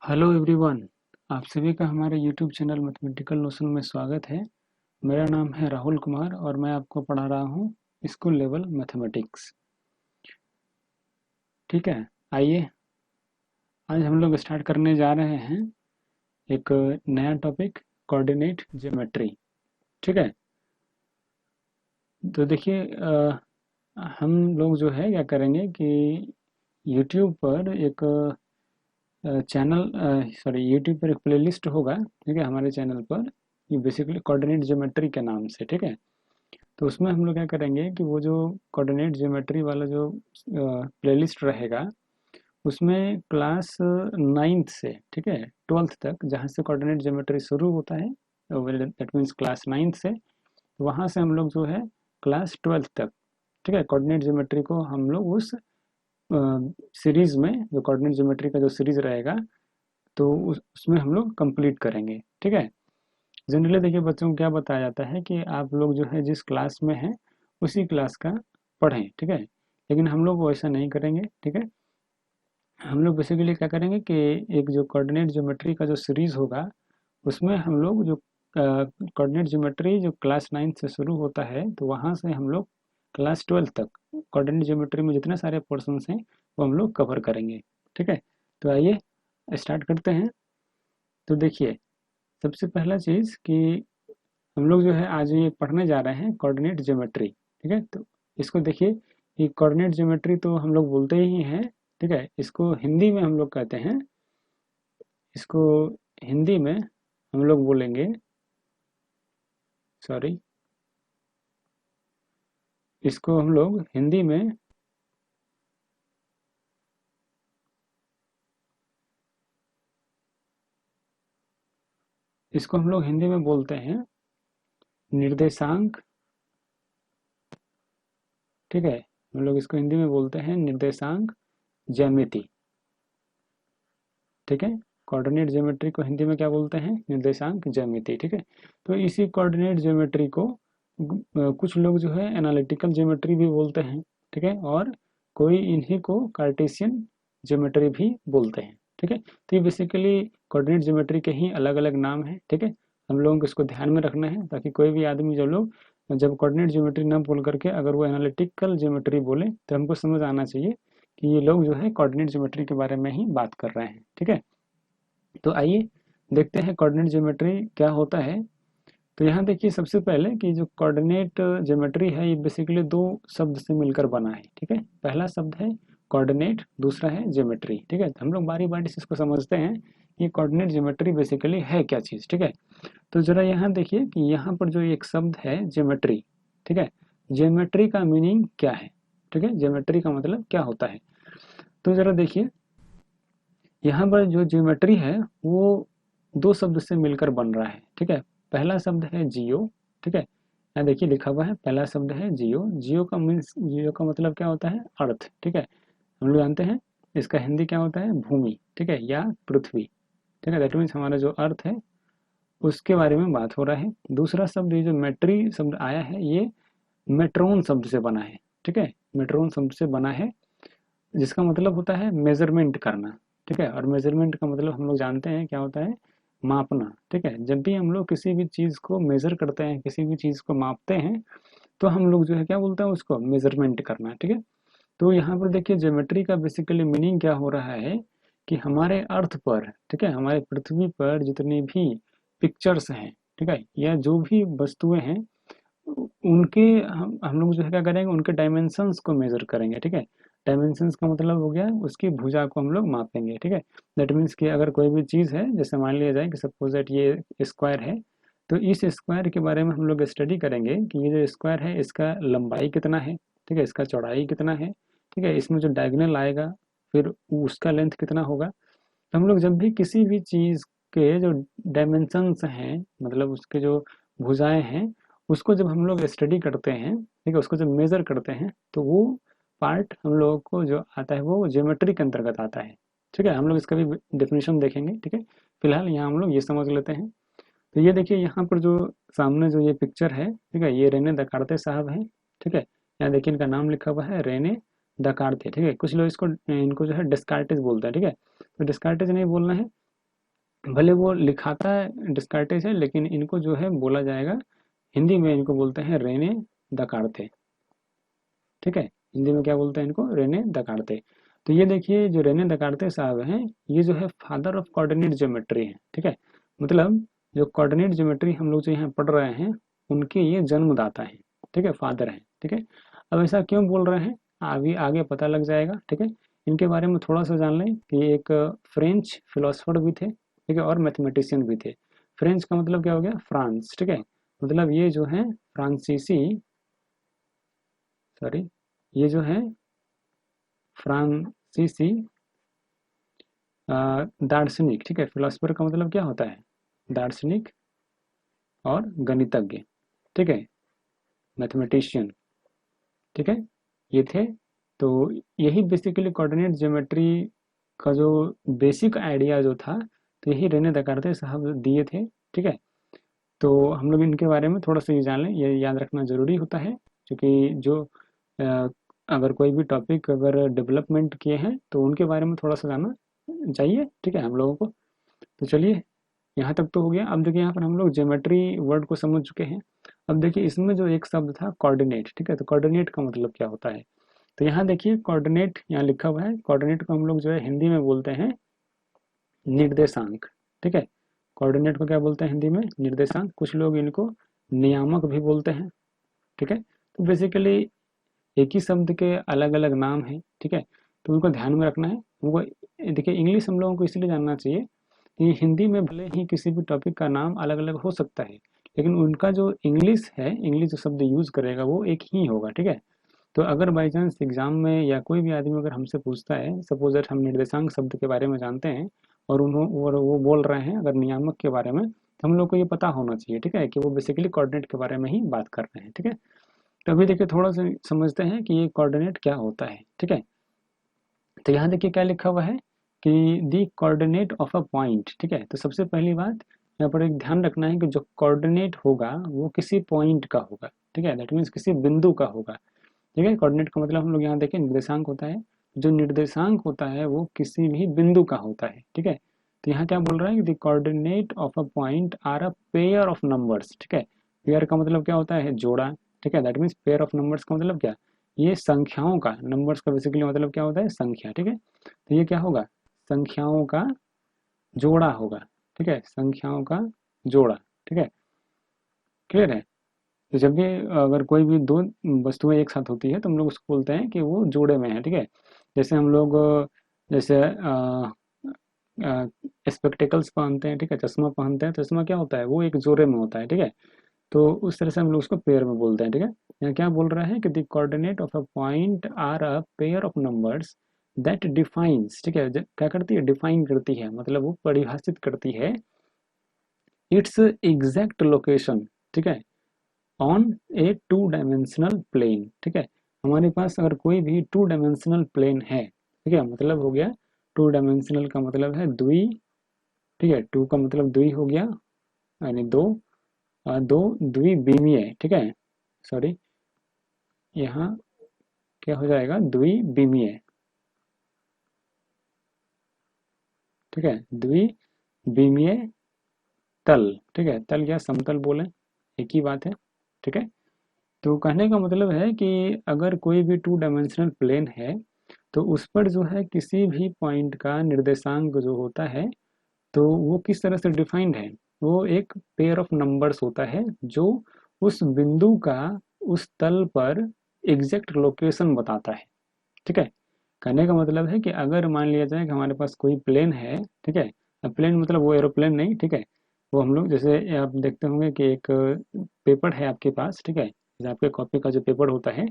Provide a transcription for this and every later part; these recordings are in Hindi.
Hello everyone. आप सभी का हमारे यूट्यूब चैनल मैथमेटिकल नोशन में स्वागत है। मेरा नाम है राहुल कुमार और मैं आपको पढ़ा रहा हूँ स्कूल लेवल मैथमेटिक्स। ठीक है, आइए आज हम लोग स्टार्ट करने जा रहे हैं एक नया टॉपिक, कोऑर्डिनेट ज्योमेट्री। ठीक है, तो देखिए हम लोग जो है क्या करेंगे कि यूट्यूब पर एक चैनल यूट्यूब पर एक प्लेलिस्ट होगा। ठीक है, हमारे चैनल पर ये बेसिकली कोऑर्डिनेट ज्योमेट्री के नाम से। ठीक है, तो उसमें हम लोग क्या करेंगे कि वो जो कोऑर्डिनेट ज्योमेट्री वाला जो प्लेलिस्ट रहेगा उसमें क्लास नाइन्थ से, ठीक है, ट्वेल्थ तक, जहाँ से कोऑर्डिनेट ज्योमेट्री शुरू होता है दैट मीन्स क्लास नाइन्थ से, वहाँ से हम लोग जो है क्लास ट्वेल्थ तक, ठीक है, कोऑर्डिनेट ज्योमेट्री को हम लोग उस सीरीज में, जो कोऑर्डिनेट ज्योमेट्री का जो सीरीज रहेगा, तो उसमें हम लोग कंप्लीट करेंगे। ठीक है, जनरली देखिए बच्चों को क्या बताया जाता है कि आप लोग जो है जिस क्लास में हैं उसी क्लास का पढ़ें। ठीक है, लेकिन हम लोग वैसा नहीं करेंगे। ठीक है, हम लोग बेसिकली क्या करेंगे कि एक जो कोऑर्डिनेट ज्योमेट्री का जो सीरीज होगा उसमें हम लोग जो कोऑर्डिनेट ज्योमेट्री जो क्लास नाइन्थ से शुरू होता है, तो वहाँ से हम लोग क्लास ट्वेल्थ तक कोऑर्डिनेट ज्योमेट्री में जितने सारे पोर्शंस हैं वो हम लोग कवर करेंगे। ठीक है, तो आइए स्टार्ट करते हैं। तो देखिए, सबसे पहला चीज़ कि हम लोग जो है आज ये पढ़ने जा रहे हैं कोऑर्डिनेट ज्योमेट्री। ठीक है, तो इसको देखिए कि कोऑर्डिनेट ज्योमेट्री तो हम लोग बोलते ही हैं। ठीक है, इसको हिंदी में हम लोग कहते हैं, इसको हिंदी में हम लोग बोलेंगे, सॉरी, इसको हम लोग हिंदी में इसको हम लोग हिंदी में बोलते हैं निर्देशांक। ठीक है, हम लोग इसको हिंदी में बोलते हैं निर्देशांक ज्यामिति। ठीक है, कोऑर्डिनेट ज्योमेट्री को हिंदी में क्या बोलते हैं? निर्देशांक ज्यामिति। ठीक है, तो इसी कोऑर्डिनेट ज्योमेट्री को कुछ लोग जो है एनालिटिकल ज्योमेट्री भी बोलते हैं। ठीक है, और कोई इन्हीं को कार्टेशियन ज्योमेट्री भी बोलते हैं। ठीक है, तो ये बेसिकली कोऑर्डिनेट ज्योमेट्री के ही अलग अलग नाम हैं। ठीक है, हम लोगों को इसको ध्यान में रखना है ताकि कोई भी आदमी जो लोग जब कोऑर्डिनेट ज्योमेट्री ना बोल करके अगर वो एनालिटिकल ज्योमेट्री बोले तो हमको समझ आना चाहिए कि ये लोग जो है कोऑर्डिनेट ज्योमेट्री के बारे में ही बात कर रहे हैं। ठीक है, तो आइए देखते हैं कोऑर्डिनेट ज्योमेट्री क्या होता है। तो यहाँ देखिए सबसे पहले कि जो कोऑर्डिनेट ज्योमेट्री है ये बेसिकली दो शब्द से मिलकर बना है। ठीक है, पहला शब्द है कोऑर्डिनेट, दूसरा है ज्योमेट्री। ठीक है, तो हम लोग बारी बारी से इसको समझते हैं कि कोऑर्डिनेट ज्योमेट्री बेसिकली है क्या चीज़। ठीक है, तो जरा यहाँ देखिए कि यहाँ पर जो एक शब्द है ज्योमेट्री, ठीक है, ज्योमेट्री का मीनिंग क्या है? ठीक है, ज्योमेट्री का मतलब क्या होता है? तो जरा देखिए यहाँ पर जो ज्योमेट्री है वो दो शब्द से मिलकर बन रहा है। ठीक है, पहला शब्द है जियो। ठीक है, यहाँ देखिए लिखा हुआ है, पहला शब्द है जियो। जियो का मीन्स, जियो का मतलब क्या होता है? अर्थ। ठीक है, हम लोग जानते हैं इसका हिंदी क्या होता है? भूमि। ठीक है, या पृथ्वी। ठीक है, दैट मीन्स हमारा जो अर्थ है उसके बारे में बात हो रहा है। दूसरा शब्द ये जो मेट्री शब्द आया है ये मेट्रोन शब्द से बना है। ठीक है, मेट्रोन शब्द से बना है जिसका मतलब होता है मेजरमेंट करना। ठीक है, और मेजरमेंट का मतलब हम लोग जानते हैं क्या होता है? मापना। ठीक है, जब भी हम लोग किसी भी चीज़ को मेजर करते हैं, किसी भी चीज़ को मापते हैं, तो हम लोग जो है क्या बोलते हैं उसको? मेजरमेंट करना। ठीक है, तो यहाँ पर देखिए ज्योमेट्री का बेसिकली मीनिंग क्या हो रहा है कि हमारे अर्थ पर, ठीक है, हमारे पृथ्वी पर जितनी भी पिक्चर्स हैं, ठीक है, या जो भी वस्तुएं हैं उनके हम लोग जो है क्या करेंगे? उनके डायमेंशंस को मेजर करेंगे। ठीक है, डायमेंशंस का मतलब हो गया उसकी भुजा को हम लोग मापेंगे। ठीक है, दैट मीन्स कि अगर कोई भी चीज़ है, जैसे मान लिया जाए कि सपोज दैट ये स्क्वायर है, तो इस स्क्वायर के बारे में हम लोग स्टडी करेंगे कि ये जो स्क्वायर है इसका लंबाई कितना है, ठीक है, इसका चौड़ाई कितना है, ठीक है, इसमें जो डायगोनल आएगा फिर उसका लेंथ कितना होगा। तो हम लोग जब भी किसी भी चीज़ के जो डायमेंशंस हैं, मतलब उसके जो भुजाएं हैं, उसको जब हम लोग स्टडी करते हैं, ठीक है, उसको जब मेज़र करते हैं, तो वो पार्ट हम लोगों को जो आता है वो ज्योमेट्री के अंतर्गत आता है। ठीक है, हम लोग इसका भी डेफिनेशन देखेंगे। ठीक है, फिलहाल यहाँ हम लोग ये समझ लेते हैं। तो ये देखिए यहाँ पर जो सामने जो ये पिक्चर है, ठीक है, ये रेने दकार्ते साहब हैं। ठीक है, यहाँ देखिए इनका नाम लिखा हुआ है रेने दकार्ते। ठीक है, कुछ लोग इसको इनको जो है डेस्कार्टेज बोलते हैं। ठीक है, तो डेस्कार्टेज नहीं बोलना है, भले वो लिखाता है डिस्कार्टेज है, लेकिन इनको जो है बोला जाएगा, हिंदी में इनको बोलते हैं रेने दकार्ते। ठीक है, हिंदी में क्या बोलते हैं इनको, रेने दकार्ते। तो ये देखिए जो रेने दकार्ते साहब हैं, ये जो है फादर ऑफ कोऑर्डिनेट ज्योमेट्री है। ठीक है, मतलब जो कोऑर्डिनेट ज्योमेट्री हम लोग जो यहाँ पढ़ रहे हैं, उनके ये जन्मदाता हैं। ठीक है, फादर हैं। ठीक है, अब ऐसा क्यों बोल रहे हैं, आगे आगे पता लग जाएगा। ठीक है, इनके बारे में थोड़ा सा जान लें कि ये एक फ्रेंच फिलोसफर भी थे, ठीक है, और मैथमेटिशियन भी थे। फ्रेंच का मतलब क्या हो गया, फ्रांस। ठीक है, मतलब ये जो है फ्रांसीसी, सॉरी, ये जो है फ्रांसीसी दार्शनिक। ठीक है, फिलोसफर का मतलब क्या होता है, दार्शनिक और गणितज्ञ। ठीक है, मैथमेटिशियन। ठीक है, ये थे। तो यही बेसिकली कोऑर्डिनेट ज्योमेट्री का जो बेसिक आइडिया जो था, तो यही रेने दकार्ते साहब दिए थे। ठीक है, तो हम लोग इनके बारे में थोड़ा सा ये जान लें, ये याद रखना ज़रूरी होता है, क्योंकि जो अ, अगर कोई भी टॉपिक अगर डेवलपमेंट किए हैं तो उनके बारे में थोड़ा सा जानना चाहिए। ठीक है, हम लोगों को। तो चलिए, यहाँ तक तो हो गया। अब देखिए यहाँ पर हम लोग ज्योमेट्री वर्ड को समझ चुके हैं। अब देखिए इसमें जो एक शब्द था कोऑर्डिनेट, ठीक है, तो कोऑर्डिनेट का मतलब क्या होता है। तो यहाँ देखिए कोऑर्डिनेट यहाँ लिखा हुआ है, कोऑर्डिनेट को हम लोग जो है हिंदी में बोलते हैं निर्देशांक। ठीक है, कोऑर्डिनेट को क्या बोलते हैं हिंदी में, निर्देशांक। कुछ लोग इनको नियामक भी बोलते हैं। ठीक है, तो बेसिकली एक ही शब्द के अलग अलग नाम हैं। ठीक है, तो उनको ध्यान में रखना है उनको। देखिए इंग्लिश हम लोगों को इसलिए जानना चाहिए कि हिंदी में भले ही किसी भी टॉपिक का नाम अलग अलग हो सकता है, लेकिन उनका जो इंग्लिश है, इंग्लिश जो शब्द यूज करेगा वो एक ही होगा। ठीक है, तो अगर बाई चांस एग्जाम में या कोई भी आदमी अगर हमसे पूछता है, सपोज दैट हम निर्देशांक शब्द के बारे में जानते हैं और वो बोल रहे हैं अगर नियामक के बारे में, तो हम लोग को ये पता होना चाहिए, ठीक है, कि वो बेसिकली कोऑर्डिनेट के बारे में ही बात कर रहे हैं। ठीक है, तो अभी देखिए थोड़ा सा समझते हैं कि ये कोऑर्डिनेट क्या होता है। ठीक है, तो यहाँ देखिए क्या लिखा हुआ है कि the coordinate of a point. ठीक है, तो सबसे पहली बात यहाँ पर एक ध्यान रखना है कि जो कोऑर्डिनेट होगा वो किसी पॉइंट का होगा। ठीक है, दैट मीन्स किसी बिंदु का होगा। ठीक है, कोऑर्डिनेट का मतलब हम लोग यहाँ देखें निर्देशांक होता है, जो निर्देशांक होता है वो किसी भी बिंदु का होता है। ठीक है, तो यहाँ क्या बोल रहा है कि the coordinate of a point are a pair of numbers. ठीक है, पेयर का मतलब क्या होता है, जोड़ा। ठीक है, that means pair of numbers का मतलब क्या, ये संख्याओं का, नंबर्स का बेसिकली मतलब क्या होता है, संख्या। ठीक है, तो ये क्या होगा, संख्याओं का जोड़ा होगा। ठीक है, संख्याओं का जोड़ा। ठीक है, क्लियर है। तो जब भी अगर कोई भी दो वस्तुएं एक साथ होती है तो हम लोग उसको बोलते हैं कि वो जोड़े में है। ठीक है, जैसे हम लोग जैसे स्पेक्टिकल्स पहनते हैं, ठीक है, चश्मा पहनते हैं, चश्मा क्या होता है, वो एक जोड़े में होता है। ठीक है, तो उस तरह से हम लोग उसको पेयर में बोलते हैं। ठीक है, यहाँ क्या बोल रहा है कि the coordinate of a point are a pair of numbers that defines. ठीक है, क्या करती है, डिफाइन करती है, मतलब वो परिभाषित करती है इट्स एग्जैक्ट लोकेशन। ठीक है, on a two dimensional plane. ठीक है, हमारे पास अगर कोई भी टू डायमेंशनल प्लेन है, ठीक है, मतलब हो गया टू डायमेंशनल का मतलब है द्वि। ठीक है, टू का मतलब द्वि हो गया, यानी दो, दो द्विविमीय। ठीक है, सॉरी, यहाँ क्या हो जाएगा, द्विविमीय। ठीक है, द्विविमीय तल। ठीक है, तल या समतल बोले, एक ही बात है। ठीक है, तो कहने का मतलब है कि अगर कोई भी टू डायमेंशनल प्लेन है तो उस पर जो है किसी भी पॉइंट का निर्देशांक जो होता है, तो वो किस तरह से डिफाइंड है, वो एक पेयर ऑफ नंबर्स होता है जो उस बिंदु का उस तल पर एग्जैक्ट लोकेशन बताता है। ठीक है, कहने का मतलब है कि अगर मान लिया जाए कि हमारे पास कोई प्लेन है, ठीक है, अब प्लेन मतलब वो एरोप्लेन नहीं, ठीक है, वो हम लोग जैसे आप देखते होंगे कि एक पेपर है आपके पास। ठीक है, जैसे आपके कॉपी का जो पेपर होता है,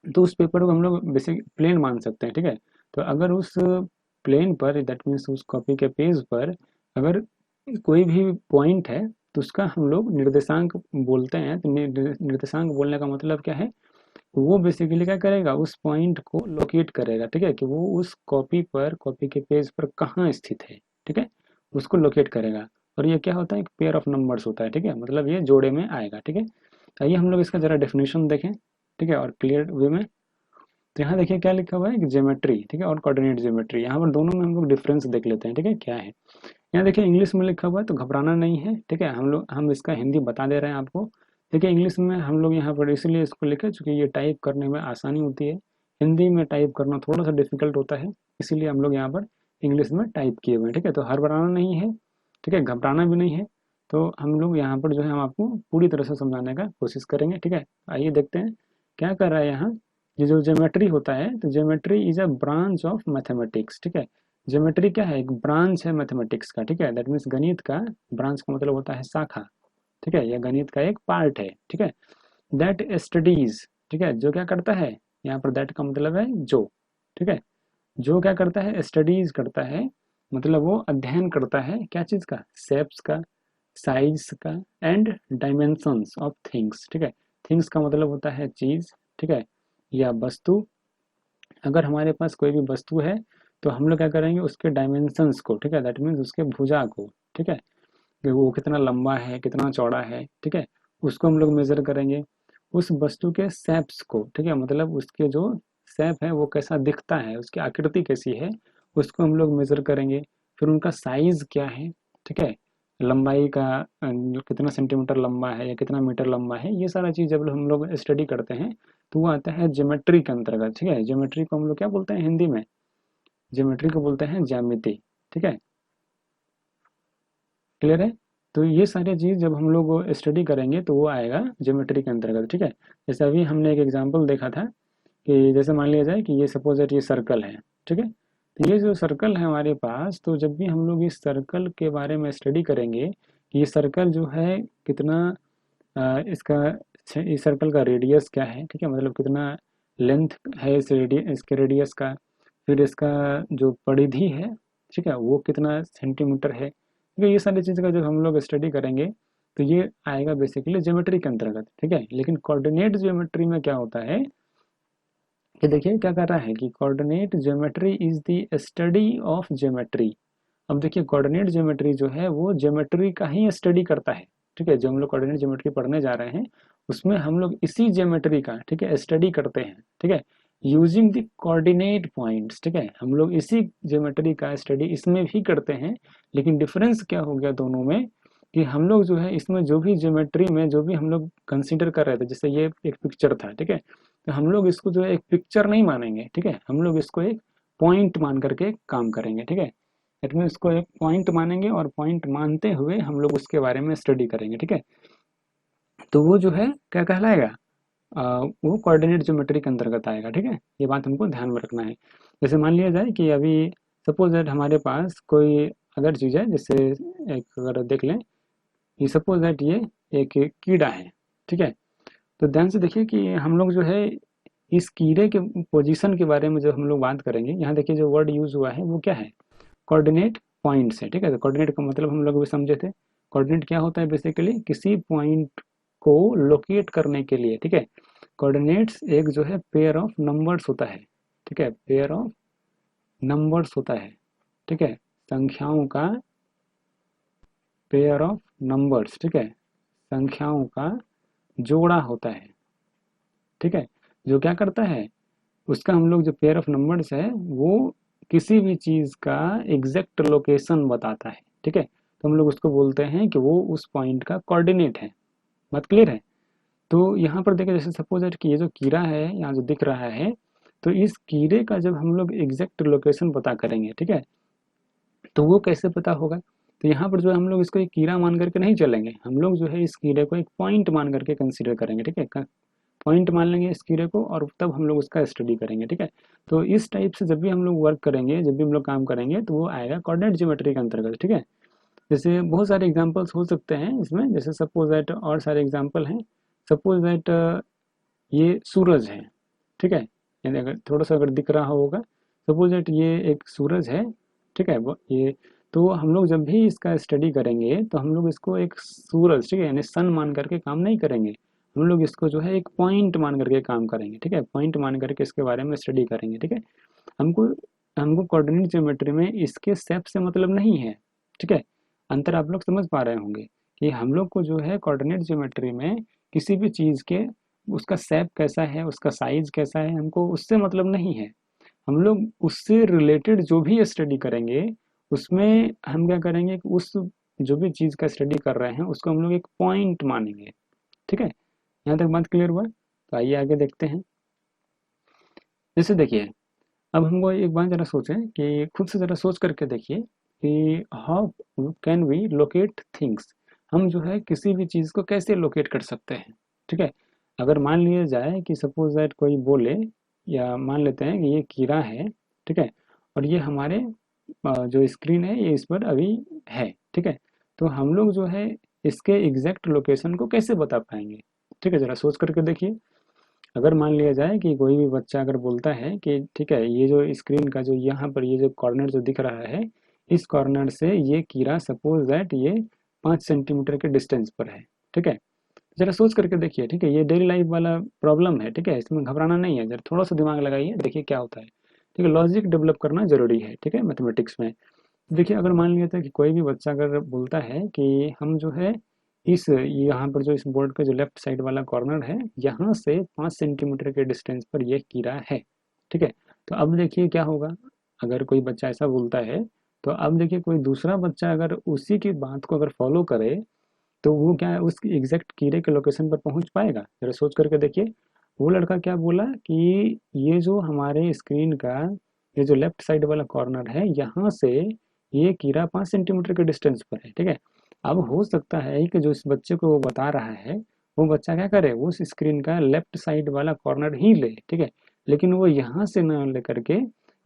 तो उस पेपर को हम लोग बेसिक प्लेन मान सकते हैं। ठीक है, तो अगर उस प्लेन पर, दैट मीन्स उस कॉपी के पेज पर अगर कोई भी पॉइंट है तो उसका हम लोग निर्देशांक बोलते हैं। तो निर्देशांक बोलने का मतलब क्या है, वो बेसिकली क्या करेगा, उस पॉइंट को लोकेट करेगा। ठीक है, कि वो उस कॉपी पर, कॉपी के पेज पर कहाँ स्थित है। ठीक है, उसको लोकेट करेगा। और ये क्या होता है, एक पेयर ऑफ नंबर्स होता है। ठीक है, मतलब ये जोड़े में आएगा। ठीक है, आइए हम लोग इसका जरा डेफिनेशन देखें, ठीक है, और क्लियर वे में। तो यहाँ देखिए क्या लिखा हुआ है कि ज्योमेट्री, ठीक है, और कोऑर्डिनेट ज्योमेट्री। यहाँ पर दोनों में हम लोग डिफरेंस देख लेते हैं, ठीक है, क्या है। यहाँ देखिए इंग्लिश में लिखा हुआ है तो घबराना नहीं है, ठीक है, हम इसका हिंदी बता दे रहे हैं आपको। देखिए इंग्लिश में हम लोग यहाँ पर इसलिए इसको लिखे चूँकि ये टाइप करने में आसानी होती है। हिंदी में टाइप करना थोड़ा सा डिफिकल्ट होता है, इसीलिए हम लोग यहाँ पर इंग्लिश में टाइप किए हुए हैं, ठीक है। तो हड़बड़ाना नहीं है, ठीक है, घबराना भी नहीं है। तो हम लोग यहाँ पर जो है हम आपको पूरी तरह से समझाने का कोशिश करेंगे, ठीक है। आइए देखते हैं क्या कर रहा है यहाँ। ये जो ज्योमेट्री होता है, तो geometry is a branch of mathematics, ठीक है। ज्योमेट्री क्या है, एक ब्रांच है मैथमेटिक्स का, ठीक है। दैट मीन्स गणित का, ब्रांच का मतलब होता है शाखा, ठीक है, यह गणित का एक पार्ट है, ठीक है। दैट स्टडीज, ठीक है, जो क्या करता है, यहाँ पर दैट का मतलब है जो, ठीक है, जो क्या करता है, स्टडीज करता है, मतलब वो अध्ययन करता है क्या चीज का, शेप्स का, साइज का, एंड डायमेंशंस ऑफ थिंग्स, ठीक है। थिंग्स का मतलब होता है चीज, ठीक है, या वस्तु। अगर हमारे पास कोई भी वस्तु है तो हम लोग क्या करेंगे, उसके डायमेंशंस को, ठीक है, दैट मीन्स उसके भुजा को, ठीक है, कि वो कितना लंबा है, कितना चौड़ा है, ठीक है, उसको हम लोग मेजर करेंगे। उस वस्तु के शेप्स को, ठीक है, मतलब उसके जो शेप है वो कैसा दिखता है, उसकी आकृति कैसी है, उसको हम लोग मेजर करेंगे। फिर उनका साइज क्या है, ठीक है, लंबाई का जो कितना सेंटीमीटर लंबा है या कितना मीटर लंबा है, ये सारा चीज़ जब हम लोग स्टडी करते हैं तो वो आता है ज्योमेट्री के अंतर्गत, ठीक है। ज्योमेट्री को हम लोग क्या बोलते हैं हिंदी में, ज्योमेट्री को बोलते हैं ज्यामिति, ठीक है, क्लियर है। तो ये सारी चीज़ जब हम लोग स्टडी करेंगे तो वो आएगा ज्योमेट्री के अंतर्गत, ठीक है। जैसे अभी हमने एक एग्जांपल देखा था कि जैसे मान लिया जाए कि ये सपोज दैट ये सर्कल है, ठीक है। तो ये जो सर्कल है हमारे पास, तो जब भी हम लोग इस सर्कल के बारे में स्टडी करेंगे कि ये सर्कल जो है कितना इसका, इस सर्कल का रेडियस क्या है, ठीक है, मतलब कितना लेंथ है इसके रेडियस का, फिर इसका जो परिधि है, ठीक है, वो कितना सेंटीमीटर है, ठीक है। ये सारी चीज़ का जब हम लोग स्टडी करेंगे तो ये आएगा बेसिकली ज्योमेट्री के अंतर्गत, ठीक है। लेकिन कोऑर्डिनेट ज्योमेट्री में क्या होता है कि देखिए क्या कर रहा है कि coordinate geometry is the study of geometry. अब देखिए कोऑर्डिनेट ज्योमेट्री जो है वो ज्योमेट्री का ही स्टडी करता है, ठीक है। जो हम लोग कोऑर्डिनेट ज्योमेट्री पढ़ने जा रहे हैं उसमें हम लोग इसी ज्योमेट्री का, ठीक है, स्टडी करते हैं, ठीक है, यूजिंग द कोऑर्डिनेट पॉइंट्स, ठीक है। हम लोग इसी ज्योमेट्री का स्टडी इसमें भी करते हैं, लेकिन डिफरेंस क्या हो गया दोनों में कि हम लोग जो है इसमें जो भी ज्योमेट्री में जो भी हम लोग कंसीडर कर रहे थे, जैसे ये एक पिक्चर था, ठीक है, तो हम लोग इसको जो है एक पिक्चर नहीं मानेंगे, ठीक है, हम लोग इसको एक पॉइंट मान करके काम करेंगे, ठीक है। दैट मीन्स इसको एक पॉइंट मानेंगे और पॉइंट मानते हुए हम लोग उसके बारे में स्टडी करेंगे, ठीक है। तो वो जो है क्या कहलाएगा, वो कोऑर्डिनेट ज्योमेट्री के अंतर्गत आएगा, ठीक है। ये बात हमको ध्यान में रखना है। जैसे मान लिया जाए कि अभी सपोज दैट हमारे पास कोई अदर चीज़ है, जैसे एक अगर देख लें, ये सपोज दैट ये एक कीड़ा है, ठीक है। तो ध्यान से देखिए कि हम लोग जो है इस कीड़े के पोजीशन के बारे में जब हम लोग बात करेंगे, यहाँ देखिए जो वर्ड यूज हुआ है वो क्या है, कोऑर्डिनेट पॉइंट्स है, ठीक है। तो कोऑर्डिनेट का मतलब हम लोग अभी समझे थे। कोऑर्डिनेट क्या होता है, बेसिकली किसी पॉइंट को लोकेट करने के लिए, ठीक है। कोऑर्डिनेट्स एक जो है पेयर ऑफ नंबर्स होता है, ठीक है, पेयर ऑफ नंबर्स होता है, ठीक है, संख्याओं का पेयर ऑफ नंबर्स, ठीक है, संख्याओं का जोड़ा होता है, ठीक है। जो क्या करता है, उसका हम लोग जो पेयर ऑफ नंबर्स है वो किसी भी चीज़ का एग्जैक्ट लोकेशन बताता है, ठीक है। तो हम लोग उसको बोलते हैं कि वो उस पॉइंट का कोऑर्डिनेट है। बात क्लियर है। तो यहाँ पर देखिए जैसे सपोज दैट कि ये जो कीड़ा है यहाँ जो दिख रहा है, तो इस कीड़े का जब हम लोग एग्जैक्ट लोकेशन पता करेंगे, ठीक है, तो वो कैसे पता होगा। तो यहाँ पर जो है हम लोग इसको एक कीड़ा मान करके नहीं चलेंगे, हम लोग जो है इस कीड़े को एक पॉइंट मान करके कंसिडर करेंगे, ठीक है, पॉइंट मान लेंगे इस कीड़े को और तब हम लोग उसका स्टडी करेंगे, ठीक है। तो इस टाइप से जब भी हम लोग वर्क करेंगे, जब भी हम लोग काम करेंगे, तो वो आएगा कोऑर्डिनेट ज्योमेट्री के अंतर्गत, ठीक है। जैसे बहुत सारे एग्जांपल्स हो सकते हैं इसमें, जैसे सपोज दैट और सारे एग्जांपल हैं। सपोज दैट ये सूरज है, ठीक है, यानी अगर थोड़ा सा अगर दिख रहा होगा, सपोज दैट ये एक सूरज है, ठीक है, ये तो हम लोग जब भी इसका स्टडी करेंगे तो हम लोग इसको एक सूरज, ठीक है, यानी सन मान करके काम नहीं करेंगे, हम लोग इसको जो है एक पॉइंट मान करके काम करेंगे, ठीक है, पॉइंट मान करके इसके बारे में स्टडी करेंगे, ठीक है। हमको हमको कोऑर्डिनेट ज्योमेट्री में इसके शेप से मतलब नहीं है, ठीक है। अंतर आप लोग समझ पा रहे होंगे कि हम लोग को जो है कोऑर्डिनेट ज्योमेट्री में किसी भी चीज़ के उसका शेप कैसा है, उसका साइज कैसा है, हमको उससे मतलब नहीं है। हम लोग उससे रिलेटेड जो भी स्टडी करेंगे, उसमें हम क्या करेंगे कि उस जो भी चीज़ का स्टडी कर रहे हैं उसको हम लोग एक पॉइंट मानेंगे। ठीक है, यहाँ तक बात क्लियर हुआ? तो आइए आगे देखते हैं। जैसे देखिए, अब हमको एक बात ज़रा सोचें कि खुद से ज़रा सोच करके देखिए कि how can we locate things. हम जो है किसी भी चीज़ को कैसे लोकेट कर सकते हैं? ठीक है, अगर मान लिया जाए कि सपोज दैट कोई बोले, या मान लेते हैं कि ये कीड़ा है, ठीक है, और ये हमारे जो स्क्रीन है ये इस पर अभी है, ठीक है, तो हम लोग जो है इसके एग्जैक्ट लोकेशन को कैसे बता पाएंगे? ठीक है, ज़रा सोच करके देखिए। अगर मान लिया जाए कि कोई भी बच्चा अगर बोलता है कि ठीक है, ये जो स्क्रीन का जो यहाँ पर ये जो कॉर्नर जो दिख रहा है, इस कॉर्नर से ये कीड़ा सपोज दैट ये 5 सेंटीमीटर के डिस्टेंस पर है, ठीक है, जरा सोच करके देखिए। ठीक है, ये डेली लाइफ वाला प्रॉब्लम है, ठीक है, इसमें घबराना नहीं है, जरा थोड़ा सा दिमाग लगाइए, देखिए क्या होता है। ठीक है, लॉजिक डेवलप करना जरूरी है, ठीक है, मैथमेटिक्स में। देखिए, अगर मान लिया था कि कोई भी बच्चा अगर बोलता है कि हम जो है इस यहाँ पर जो इस बोर्ड का जो लेफ्ट साइड वाला कॉर्नर है, यहाँ से 5 सेंटीमीटर के डिस्टेंस पर यह कीड़ा है, ठीक है, तो अब देखिए क्या होगा। अगर कोई बच्चा ऐसा बोलता है, तो अब देखिए कोई दूसरा बच्चा अगर उसी की बात को अगर फॉलो करे, तो वो क्या है, उस एग्जैक्ट कीड़े के लोकेशन पर पहुंच पाएगा? जरा सोच करके देखिए। वो लड़का क्या बोला कि ये जो हमारे स्क्रीन का ये जो लेफ्ट साइड वाला कॉर्नर है, यहाँ से ये कीड़ा 5 सेंटीमीटर के डिस्टेंस पर है, ठीक है। अब हो सकता है कि जो इस बच्चे को वो बता रहा है, वो बच्चा क्या करे, उस स्क्रीन का लेफ्ट साइड वाला कॉर्नर ही ले, ठीक है, लेकिन वो यहाँ से ना लेकर के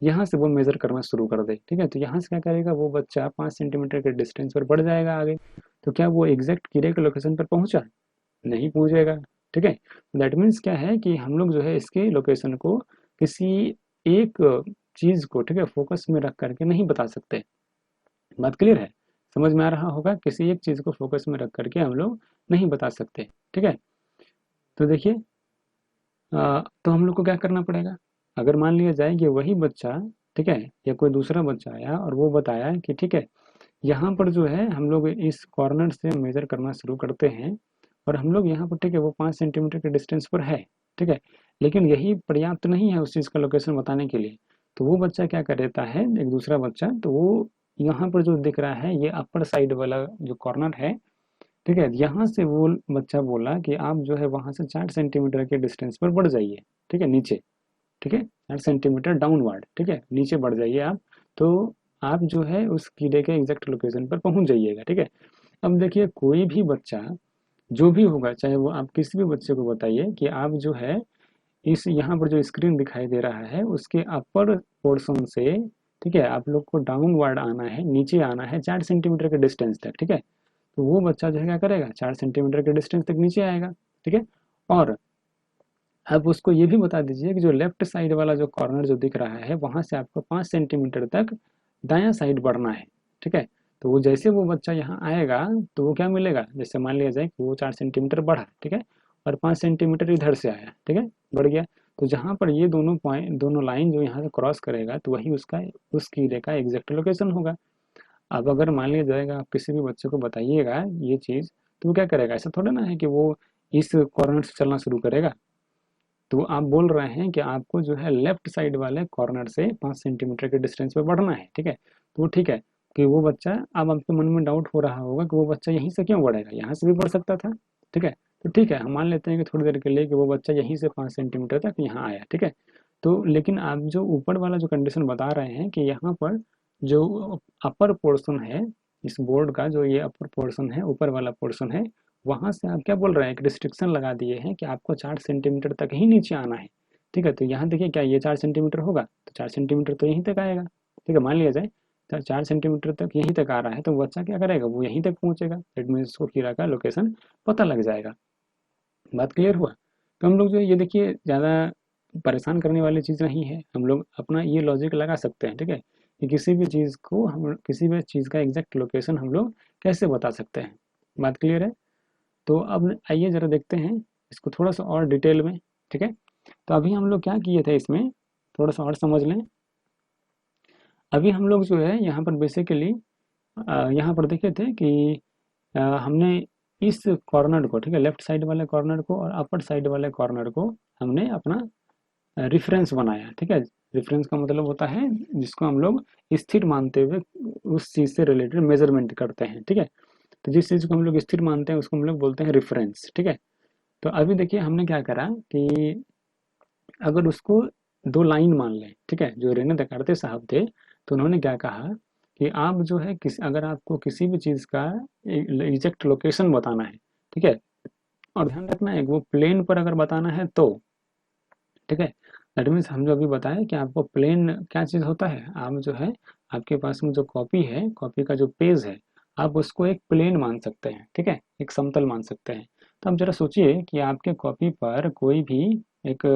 यहाँ से वो मेजर करना शुरू कर दे, ठीक है, तो यहाँ से क्या करेगा वो बच्चा 5 सेंटीमीटर के डिस्टेंस पर बढ़ जाएगा आगे। तो क्या वो एग्जैक्ट कीड़े के लोकेशन पर पहुंचा? नहीं पहुंचेगा, ठीक है। दैट मीन्स क्या है कि हम लोग जो है इसके लोकेशन को किसी एक चीज को, ठीक है, फोकस में रख करके नहीं बता सकते। बात क्लियर है? समझ में आ रहा होगा, किसी एक चीज को फोकस में रख करके हम लोग नहीं बता सकते, ठीक है। तो देखिए, तो हम लोग को क्या करना पड़ेगा? अगर मान लिया जाए कि वही बच्चा, ठीक है, या कोई दूसरा बच्चा आया और वो बताया कि ठीक है, यहाँ पर जो है हम लोग इस कॉर्नर से मेजर करना शुरू करते हैं, और हम लोग यहाँ पर, ठीक है, वो 5 सेंटीमीटर के डिस्टेंस पर है, ठीक है, लेकिन यही पर्याप्त नहीं है उस चीज़ का लोकेशन बताने के लिए। तो वो बच्चा क्या कर देता है, एक दूसरा बच्चा, तो वो यहाँ पर जो दिख रहा है ये अपर साइड वाला जो कॉर्नर है, ठीक है, यहाँ से वो बच्चा बोला कि आप जो है वहाँ से 4 सेंटीमीटर के डिस्टेंस पर बढ़ जाइए, ठीक है, नीचे, ठीक है, 4 सेंटीमीटर डाउनवर्ड, ठीक है, नीचे बढ़ जाइए आप। तो आप जो है उस कीड़े के एग्जैक्ट लोकेशन पर पहुंच जाइएगा, ठीक है। अब देखिए, कोई भी बच्चा जो भी होगा, चाहे वो आप किसी भी बच्चे को बताइए कि आप जो है इस यहाँ पर जो स्क्रीन दिखाई दे रहा है उसके अपर पोर्शन से, ठीक है, आप लोग को डाउनवर्ड आना है, नीचे आना है 4 सेंटीमीटर के डिस्टेंस तक, ठीक है, तो वो बच्चा जो है क्या करेगा, 4 सेंटीमीटर के डिस्टेंस तक नीचे आएगा, ठीक है। और अब उसको ये भी बता दीजिए कि जो लेफ्ट साइड वाला जो कॉर्नर जो दिख रहा है, वहां से आपको 5 सेंटीमीटर तक दायां साइड बढ़ना है, ठीक है। तो वो जैसे वो बच्चा यहाँ आएगा, तो वो क्या मिलेगा, जैसे मान लिया जाए कि वो 4 सेंटीमीटर बढ़ा, ठीक है, और 5 सेंटीमीटर इधर से आया, ठीक है, बढ़ गया। तो जहाँ पर ये दोनों पॉइंट, दोनों लाइन जो यहाँ से क्रॉस करेगा, तो वही उसका उस कीड़े का एग्जैक्ट लोकेशन होगा। अब अगर मान लिया जाएगा आप किसी भी बच्चे को बताइएगा ये चीज़, तो वो क्या करेगा, ऐसा थोड़ा ना है कि वो इस कॉर्नर से चलना शुरू करेगा। तो आप बोल रहे हैं कि आपको जो है लेफ्ट साइड वाले कॉर्नर से 5 सेंटीमीटर के डिस्टेंस पे बढ़ना है, ठीक है, तो ठीक है कि वो बच्चा, अब आपके मन में डाउट हो रहा होगा कि वो बच्चा यहीं से क्यों बढ़ेगा, यहाँ से भी बढ़ सकता था, ठीक है। तो ठीक है, हम मान लेते हैं कि थोड़ी देर के लिए कि वो बच्चा यहीं से 5 सेंटीमीटर तक यहाँ आया, ठीक है। तो लेकिन आप जो ऊपर वाला जो कंडीशन बता रहे हैं कि यहाँ पर जो अपर पोर्शन है इस बोर्ड का, जो ये अपर पोर्शन है, ऊपर वाला पोर्शन है, वहां से आप क्या बोल रहे हैं, एक रिस्ट्रिक्शन लगा दिए हैं कि आपको 4 सेंटीमीटर तक ही नीचे आना है, ठीक है। तो यहाँ देखिए क्या ये 4 सेंटीमीटर होगा, तो 4 सेंटीमीटर तो यहीं तक आएगा, ठीक है, मान लिया जाए 4 सेंटीमीटर तक यहीं तक आ रहा है, तो बच्चा क्या करेगा, वो यहीं तक पहुंचेगा, दैट मीन्स उसको कीड़ा का लोकेशन पता लग जाएगा। बात क्लियर हुआ? तो हम लोग जो है ये देखिए, ज़्यादा परेशान करने वाली चीज़ नहीं है, हम लोग अपना ये लॉजिक लगा सकते हैं, ठीक है, कि किसी भी चीज़ को, हम किसी भी चीज़ का एग्जैक्ट लोकेशन हम लोग कैसे बता सकते हैं। बात क्लियर है? तो अब आइए ज़रा देखते हैं इसको थोड़ा सा और डिटेल में, ठीक है। तो अभी हम लोग क्या किए थे इसमें, थोड़ा सा और समझ लें। अभी हम लोग जो है यहाँ पर बेसिकली यहाँ पर देखे थे कि हमने इस कॉर्नर को, ठीक है, लेफ्ट साइड वाले कॉर्नर को और अपर साइड वाले कॉर्नर को हमने अपना रेफरेंस बनाया, ठीक है। रेफरेंस का मतलब होता है जिसको हम लोग स्थिर मानते हुए उस चीज़ से रिलेटेड मेजरमेंट करते हैं, ठीक है। तो जिस चीज़ को हम लोग स्थिर मानते हैं उसको हम लोग बोलते हैं रेफरेंस, ठीक है। तो अभी देखिए हमने क्या करा कि अगर उसको दो लाइन मान लें, ठीक है, जो रेने दकार्ते साहब थे, तो उन्होंने क्या कहा कि आप जो है अगर आपको किसी भी चीज़ का एग्जैक्ट लोकेशन बताना है, ठीक है, और ध्यान रखना है वो प्लेन पर अगर बताना है तो, ठीक है, दैट मीन्स हम जो अभी बताएं कि आपको प्लेन क्या चीज़ होता है, आप जो है आपके पास में जो कॉपी है, कॉपी का जो पेज है, आप उसको एक प्लेन मान सकते हैं, ठीक है, एक समतल मान सकते हैं। तो आप जरा सोचिए कि आपके कॉपी पर कोई भी एक,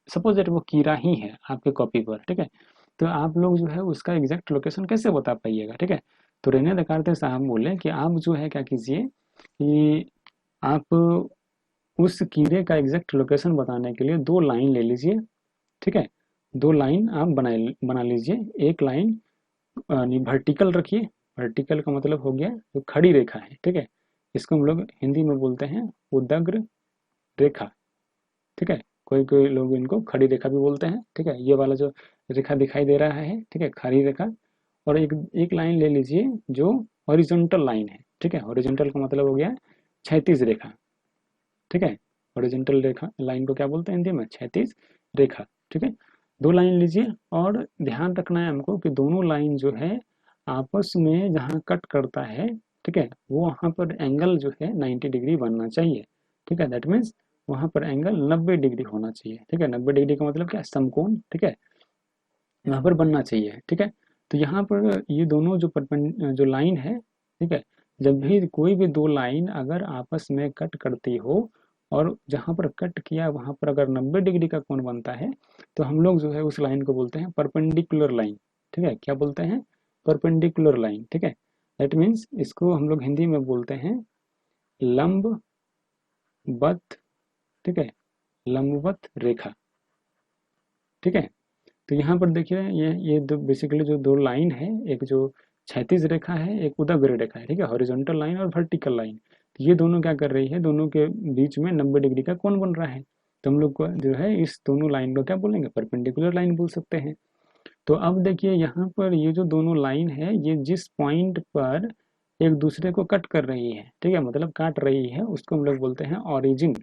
सपोज दैट वो कीड़ा ही है आपके कॉपी पर, ठीक है, तो आप लोग जो है उसका एग्जैक्ट लोकेशन कैसे बता पाइएगा, ठीक है। तो रेने दकार्ते साहब बोले कि आप जो है क्या कीजिए कि आप उस कीड़े का एग्जैक्ट लोकेशन बताने के लिए दो लाइन ले लीजिए, ठीक है, दो लाइन आप बना लीजिए। एक लाइन वर्टिकल रखिए, वर्टिकल का मतलब हो गया जो खड़ी रेखा है, ठीक है, इसको हम लोग हिंदी में बोलते हैं उदग्र रेखा, ठीक है, कोई कोई लोग इनको खड़ी रेखा भी बोलते हैं, ठीक है। ये वाला जो रेखा दिखाई दे रहा है, ठीक है, खड़ी रेखा। और एक एक लाइन ले लीजिए जो हॉरिजॉन्टल लाइन है, ठीक है, हॉरिजॉन्टल का मतलब हो गया क्षैतिज रेखा, ठीक है। हॉरिजॉन्टल रेखा लाइन को क्या बोलते हैं हिंदी में, क्षैतिज रेखा, ठीक है। दो लाइन लीजिए और ध्यान रखना है हमको कि दोनों लाइन जो है आपस में जहाँ कट करता है, ठीक है, वो वहाँ पर एंगल जो है 90 डिग्री बनना चाहिए, ठीक है, दैट मीन्स वहाँ पर एंगल 90 डिग्री होना चाहिए, ठीक है। 90 डिग्री का मतलब क्या है, समकोण, ठीक है, यहाँ पर बनना चाहिए, ठीक है। तो यहाँ पर ये दोनों जो लाइन है, ठीक है, जब भी कोई भी दो लाइन अगर आपस में कट करती हो और जहाँ पर कट किया वहाँ पर अगर 90 डिग्री का कोण बनता है, तो हम लोग जो है उस लाइन को बोलते हैं परपेंडिकुलर लाइन, ठीक है, क्या बोलते हैं, परपेंडिकुलर लाइन, ठीक है। दैट मीन्स इसको हम लोग हिंदी में बोलते हैं लंबवत, ठीक है, लंबवत रेखा, ठीक है। तो यहाँ पर देखिए ये दो बेसिकली जो दो लाइन है, एक जो क्षैतिज रेखा है, एक उदग्र रेखा है, ठीक है, हॉरिजॉन्टल लाइन और वर्टिकल लाइन, तो ये दोनों क्या कर रही है, दोनों के बीच में 90 डिग्री का कोण बन रहा है। तो हम लोग को जो है इस दोनों लाइन को क्या बोलेंगे, परपेंडिकुलर लाइन बोल सकते हैं। तो अब देखिए यहाँ पर ये जो दोनों लाइन है, ये जिस पॉइंट पर एक दूसरे को कट कर रही है, ठीक है, मतलब काट रही है, उसको हम लोग बोलते हैं ऑरिजिन,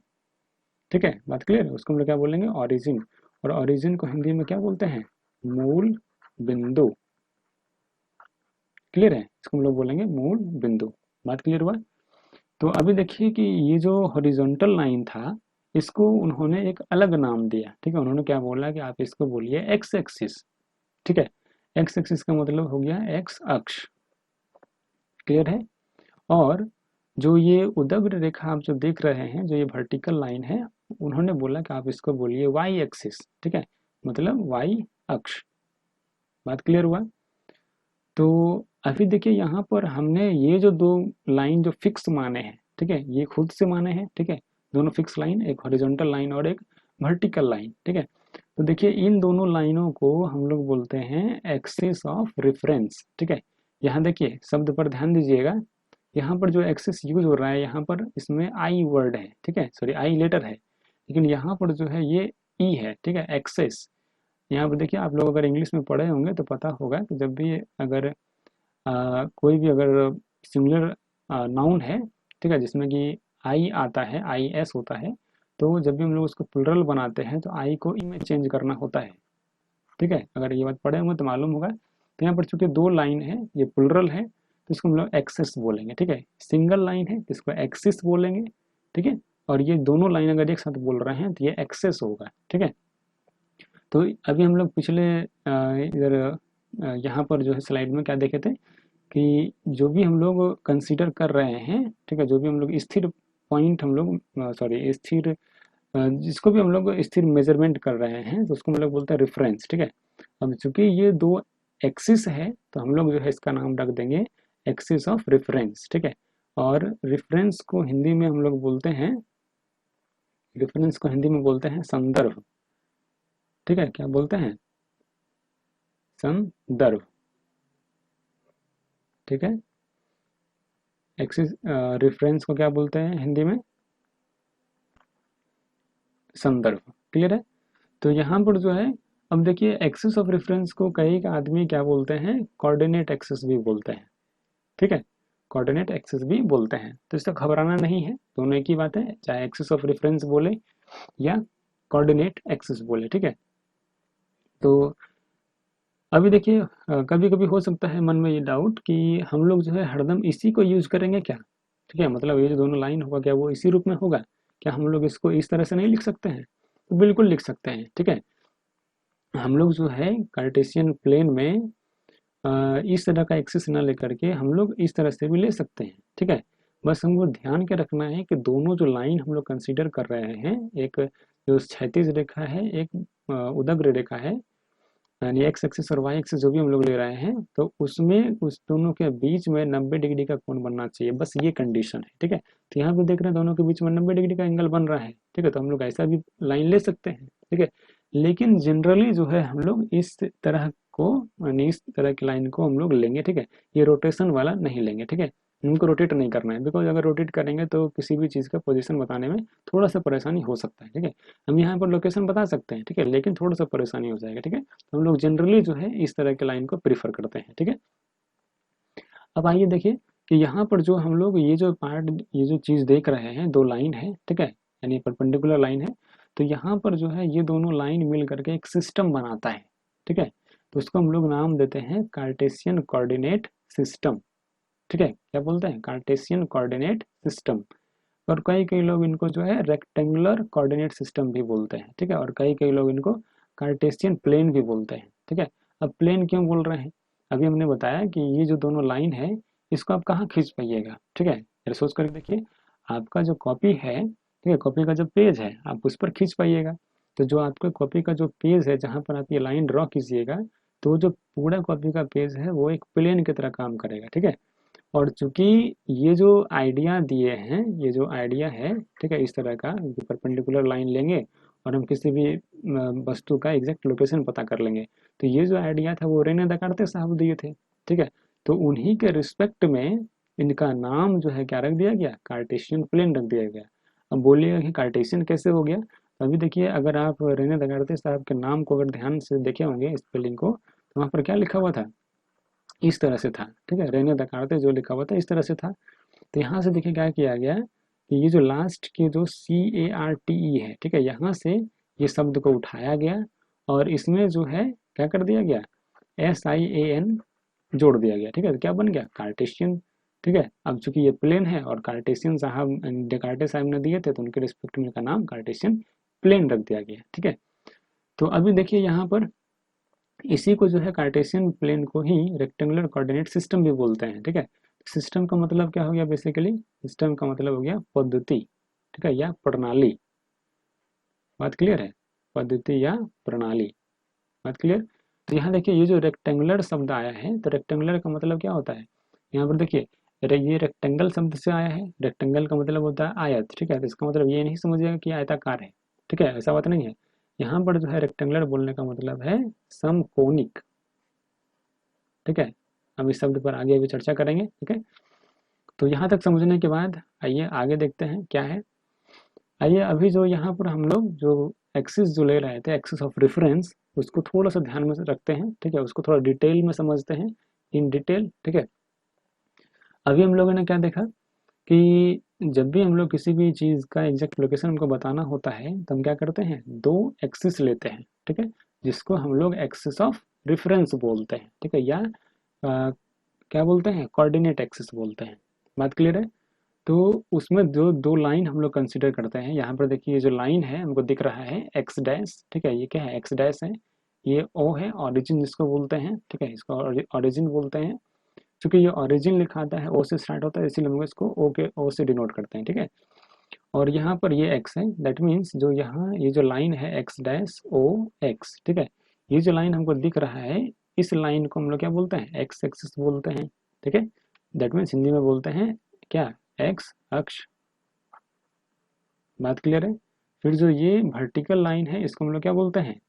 ठीक है, बात क्लियर है, उसको हम लोग क्या बोलेंगे, ऑरिजिन। और ऑरिजिन को हिंदी में क्या बोलते हैं, मूल बिंदु, क्लियर है, इसको हम लोग बोलेंगे मूल बिंदु। बात क्लियर हुआ। तो अभी देखिए कि ये जो हॉरिजॉन्टल लाइन था, इसको उन्होंने एक अलग नाम दिया, ठीक है, उन्होंने क्या बोला कि आप इसको बोलिए एक्स एक्सिस, ठीक है। एक्स एक्सिस का मतलब हो गया एक्स अक्ष, क्लियर है। और जो ये उदग्र रेखा आप जो देख रहे हैं, जो ये वर्टिकल लाइन है, उन्होंने बोला कि आप इसको बोलिए वाई एक्सिस, ठीक है, मतलब वाई अक्ष। बात क्लियर हुआ। तो अभी देखिए यहाँ पर हमने ये जो दो लाइन जो फिक्स माने हैं, ठीक है, ये खुद से माने हैं, ठीक है, दोनों फिक्स लाइन, एक हॉरिजॉन्टल लाइन और एक वर्टिकल लाइन, ठीक है। तो देखिए इन दोनों लाइनों को हम लोग बोलते हैं एक्सिस ऑफ रेफरेंस, ठीक है। यहाँ देखिए शब्द पर ध्यान दीजिएगा, यहाँ पर जो एक्सिस यूज हो रहा है, यहाँ पर इसमें आई वर्ड है, ठीक है, सॉरी आई लेटर है, लेकिन यहाँ पर जो है ये ई है, ठीक है, एक्सेस। यहाँ पर देखिए आप लोग अगर इंग्लिश में पढ़े होंगे तो पता होगा कि जब भी अगर कोई भी अगर सिमिलर नाउन है, ठीक है, जिसमें कि आई आता है, आई एस होता है, तो जब भी हम लोग उसको प्लुरल बनाते हैं तो आई को ई में चेंज करना होता है, ठीक है, अगर ये बात पढ़े होंगे तो मालूम होगा। तो यहाँ पर चूंकि दो लाइन है, ये प्लुरल है, तो इसको हम लोग एक्सेस बोलेंगे, ठीक है। सिंगल लाइन है तो इसको एक्सिस बोलेंगे, ठीक है। और ये दोनों लाइन अगर एक साथ बोल रहे हैं तो ये एक्सेस होगा, ठीक है। तो अभी हम लोग पिछले इधर यहाँ पर जो है स्लाइड में क्या देखे थे कि जो भी हम लोग कंसीडर कर रहे हैं, ठीक है, जो भी हम लोग स्थिर पॉइंट हम लोग सॉरी स्थिर जिसको भी हम लोग स्थिर मेजरमेंट कर रहे हैं तो उसको हम लोग बोलते हैं रेफरेंस, ठीक है। अब चूंकि ये दो एक्सिस है तो हम लोग जो है इसका नाम रख देंगे एक्सिस ऑफ रेफरेंस, ठीक है। और रेफरेंस को हिंदी में हम लोग बोलते हैं, रेफरेंस को हिंदी में बोलते हैं संदर्भ, ठीक है, क्या बोलते हैं, संदर्भ, ठीक है। एक्सिस रेफरेंस को क्या बोलते हैं हिंदी में? संदर्भ। क्लियर है? तो यहाँ पर जो है, अब देखिए एक्सिस ऑफ रेफरेंस को कई आदमी क्या बोलते हैं? कोऑर्डिनेट एक्सिस भी बोलते हैं। ठीक है, कोऑर्डिनेट एक्सिस भी बोलते हैं। तो इससे घबराना नहीं है, दोनों एक ही बात है, चाहे एक्सिस ऑफ रेफरेंस बोले या कोऑर्डिनेट एक्सिस बोले। ठीक है, तो अभी देखिए कभी कभी हो सकता है मन में ये डाउट कि हम लोग जो है हरदम इसी को यूज करेंगे क्या? ठीक है, मतलब ये जो दोनों लाइन होगा क्या वो इसी रूप में होगा? क्या हम लोग इसको इस तरह से नहीं लिख सकते हैं? तो बिल्कुल लिख सकते हैं। ठीक है, हम लोग जो है कार्टेशियन प्लेन में इस तरह का एक्सिस ना लेकर के हम लोग इस तरह से भी ले सकते हैं। ठीक है, बस हमको ध्यान के रखना है कि दोनों जो लाइन हम लोग कंसीडर कर रहे हैं, एक जो क्षैतिज रेखा है, एक उदग्र रेखा है, यानी एक्स एक्सिस और वाई एक्सिस जो भी हम लोग ले रहे हैं, तो उसमें उस दोनों के बीच में 90 डिग्री का कोण बनना चाहिए, बस ये कंडीशन है। ठीक है, तो यहाँ पे देख रहे हैं दोनों के बीच में 90 डिग्री का एंगल बन रहा है। ठीक है, तो हम लोग ऐसा भी लाइन ले सकते हैं। ठीक है, लेकिन जनरली जो है हम लोग इस तरह को, यानी इस तरह की लाइन को हम लोग लेंगे। ठीक है, ये रोटेशन वाला नहीं लेंगे। ठीक है, इनको रोटेट नहीं करना है, बिकॉज अगर रोटेट करेंगे तो किसी भी चीज़ का पोजीशन बताने में थोड़ा सा परेशानी हो सकता है। ठीक है, हम यहाँ पर लोकेशन बता सकते हैं। ठीक है, लेकिन थोड़ा सा परेशानी हो जाएगा। ठीक है, तो हम लोग जनरली जो है इस तरह के लाइन को प्रीफर करते हैं। ठीक है, अब आइए देखिए कि यहाँ पर जो हम लोग ये जो पार्ट, ये जो चीज़ देख रहे हैं, दो लाइन है। ठीक है, यानी परपेंडिकुलर लाइन है। तो यहाँ पर जो है ये दोनों लाइन मिल करके एक सिस्टम बनाता है। ठीक है, तो उसको हम लोग नाम देते हैं कार्टेशियन कोऑर्डिनेट सिस्टम। ठीक है, क्या बोलते हैं? Cartesian coordinate system. और कई कई लोग इनको जो है रेक्टेंगुलर कोऑर्डिनेट सिस्टम भी बोलते हैं। ठीक है, और कई कई लोग इनको कार्टेशियन प्लेन भी बोलते हैं। ठीक है, अब प्लेन क्यों बोल रहे हैं? अभी हमने बताया कि ये जो दोनों लाइन है, इसको आप कहाँ खींच पाइएगा? ठीक है, जरा सोच करके देखिए, आपका जो कॉपी है, ठीक है, कॉपी का जो पेज है आप उस पर खींच पाइएगा। तो जो आपके कॉपी का जो पेज है जहाँ पर आप ये लाइन ड्रॉ कीजिएगा, तो जो पूरा कॉपी का पेज है वो एक प्लेन की तरह काम करेगा। ठीक है, और चूंकि ये जो आइडिया दिए हैं, ये जो आइडिया है, ठीक है, इस तरह का परपेंडिकुलर लाइन लेंगे और हम किसी भी वस्तु का एग्जैक्ट लोकेशन पता कर लेंगे। तो ये जो आइडिया था वो रेने दकार्ते साहब दिए थे। ठीक है, तो उन्हीं के रिस्पेक्ट में इनका नाम जो है क्या रख दिया गया? कार्टेशियन प्लेन रख दिया गया। अब बोलिएगा कि कार्टेशियन कैसे हो गया? तो अभी देखिए, अगर आप रेने दकार्ते साहब के नाम को अगर ध्यान से देखे होंगे स्पेलिंग को, तो वहाँ पर क्या लिखा हुआ था? इस तरह से था। ठीक है, रेने दकार्ते जो लिखा हुआ था इस तरह से था। तो यहाँ से देखिए क्या किया गया कि ये जो लास्ट के जो CARTE है, ठीक है, यहाँ से ये शब्द को उठाया गया और इसमें जो है क्या कर दिया गया? SIAN जोड़ दिया गया। ठीक है, तो क्या बन गया? कार्टेशियन। ठीक है, अब चूंकि ये प्लेन है और कार्टेशियन साहब डेकार्टे साहब ने दिए थे, तो उनके रिस्पेक्ट में इनका नाम कार्टेशियन प्लेन रख दिया गया। ठीक है, तो अभी देखिए यहाँ पर इसी को जो है कार्टेशियन प्लेन को ही रेक्टेंगुलर कोऑर्डिनेट सिस्टम भी बोलते हैं। ठीक है, सिस्टम का मतलब क्या हो गया? बेसिकली सिस्टम का मतलब हो गया पद्धति। ठीक है, या प्रणाली। बात क्लियर है? पद्धति या प्रणाली। बात क्लियर? तो यहाँ देखिए ये जो रेक्टेंगुलर शब्द आया है, तो रेक्टेंगुलर का मतलब क्या होता है? यहाँ पर देखिए ये रेक्टेंगल शब्द से आया है। रेक्टेंगल का मतलब होता है आयत। ठीक है, तो इसका मतलब ये नहीं समझिएगा कि आयताकार है। ठीक है, ऐसा बात नहीं है। यहाँ पर जो है रेक्टेंगुलर बोलने का मतलब है समकोणिक। ठीक है, हम इस शब्द पर आगे भी चर्चा करेंगे। ठीक है, तो यहाँ तक समझने के बाद आइए आगे देखते हैं क्या है। आइए अभी जो यहाँ पर हम लोग जो एक्सिस जो ले रहे थे, एक्सिस ऑफ रेफरेंस, उसको थोड़ा सा ध्यान में रखते हैं। ठीक है, उसको थोड़ा डिटेल में समझते हैं, इन डिटेल। ठीक है, अभी हम लोगों ने क्या देखा कि जब भी हम लोग किसी भी चीज़ का एग्जैक्ट लोकेशन हमको बताना होता है, तो हम क्या करते हैं? दो एक्सिस लेते हैं। ठीक है, जिसको हम लोग एक्सिस ऑफ रेफरेंस बोलते हैं। ठीक है, या क्या बोलते हैं? कोऑर्डिनेट एक्सिस बोलते हैं। बात क्लियर है? तो उसमें जो दो लाइन हम लोग कंसिडर करते हैं, यहाँ पर देखिए ये जो लाइन है हमको दिख रहा है एक्स डैश। ठीक है, ये क्या है? एक्स डैश है। ये ओ है, ऑरिजिन जिसको बोलते हैं। ठीक है, इसको ऑरिजिन बोलते हैं। क्योंकि ये ऑरिजिन लिखा आता है, ओ से स्टार्ट होता है, इसीलिए हम लोग इसको ओ से डिनोट करते हैं। ठीक है, और यहाँ पर ये एक्स है, दैट मीन्स जो यहाँ ये जो लाइन है एक्स डैश ओ एक्स। ठीक है, ये जो लाइन हमको दिख रहा है, इस लाइन को हम लोग क्या बोलते हैं? एक्स एक्सिस बोलते हैं। ठीक है, दैट मीन्स हिंदी में बोलते हैं क्या? एक्स अक्ष। बात क्लियर है? फिर जो ये वर्टिकल लाइन है इसको हम लोग क्या बोलते हैं?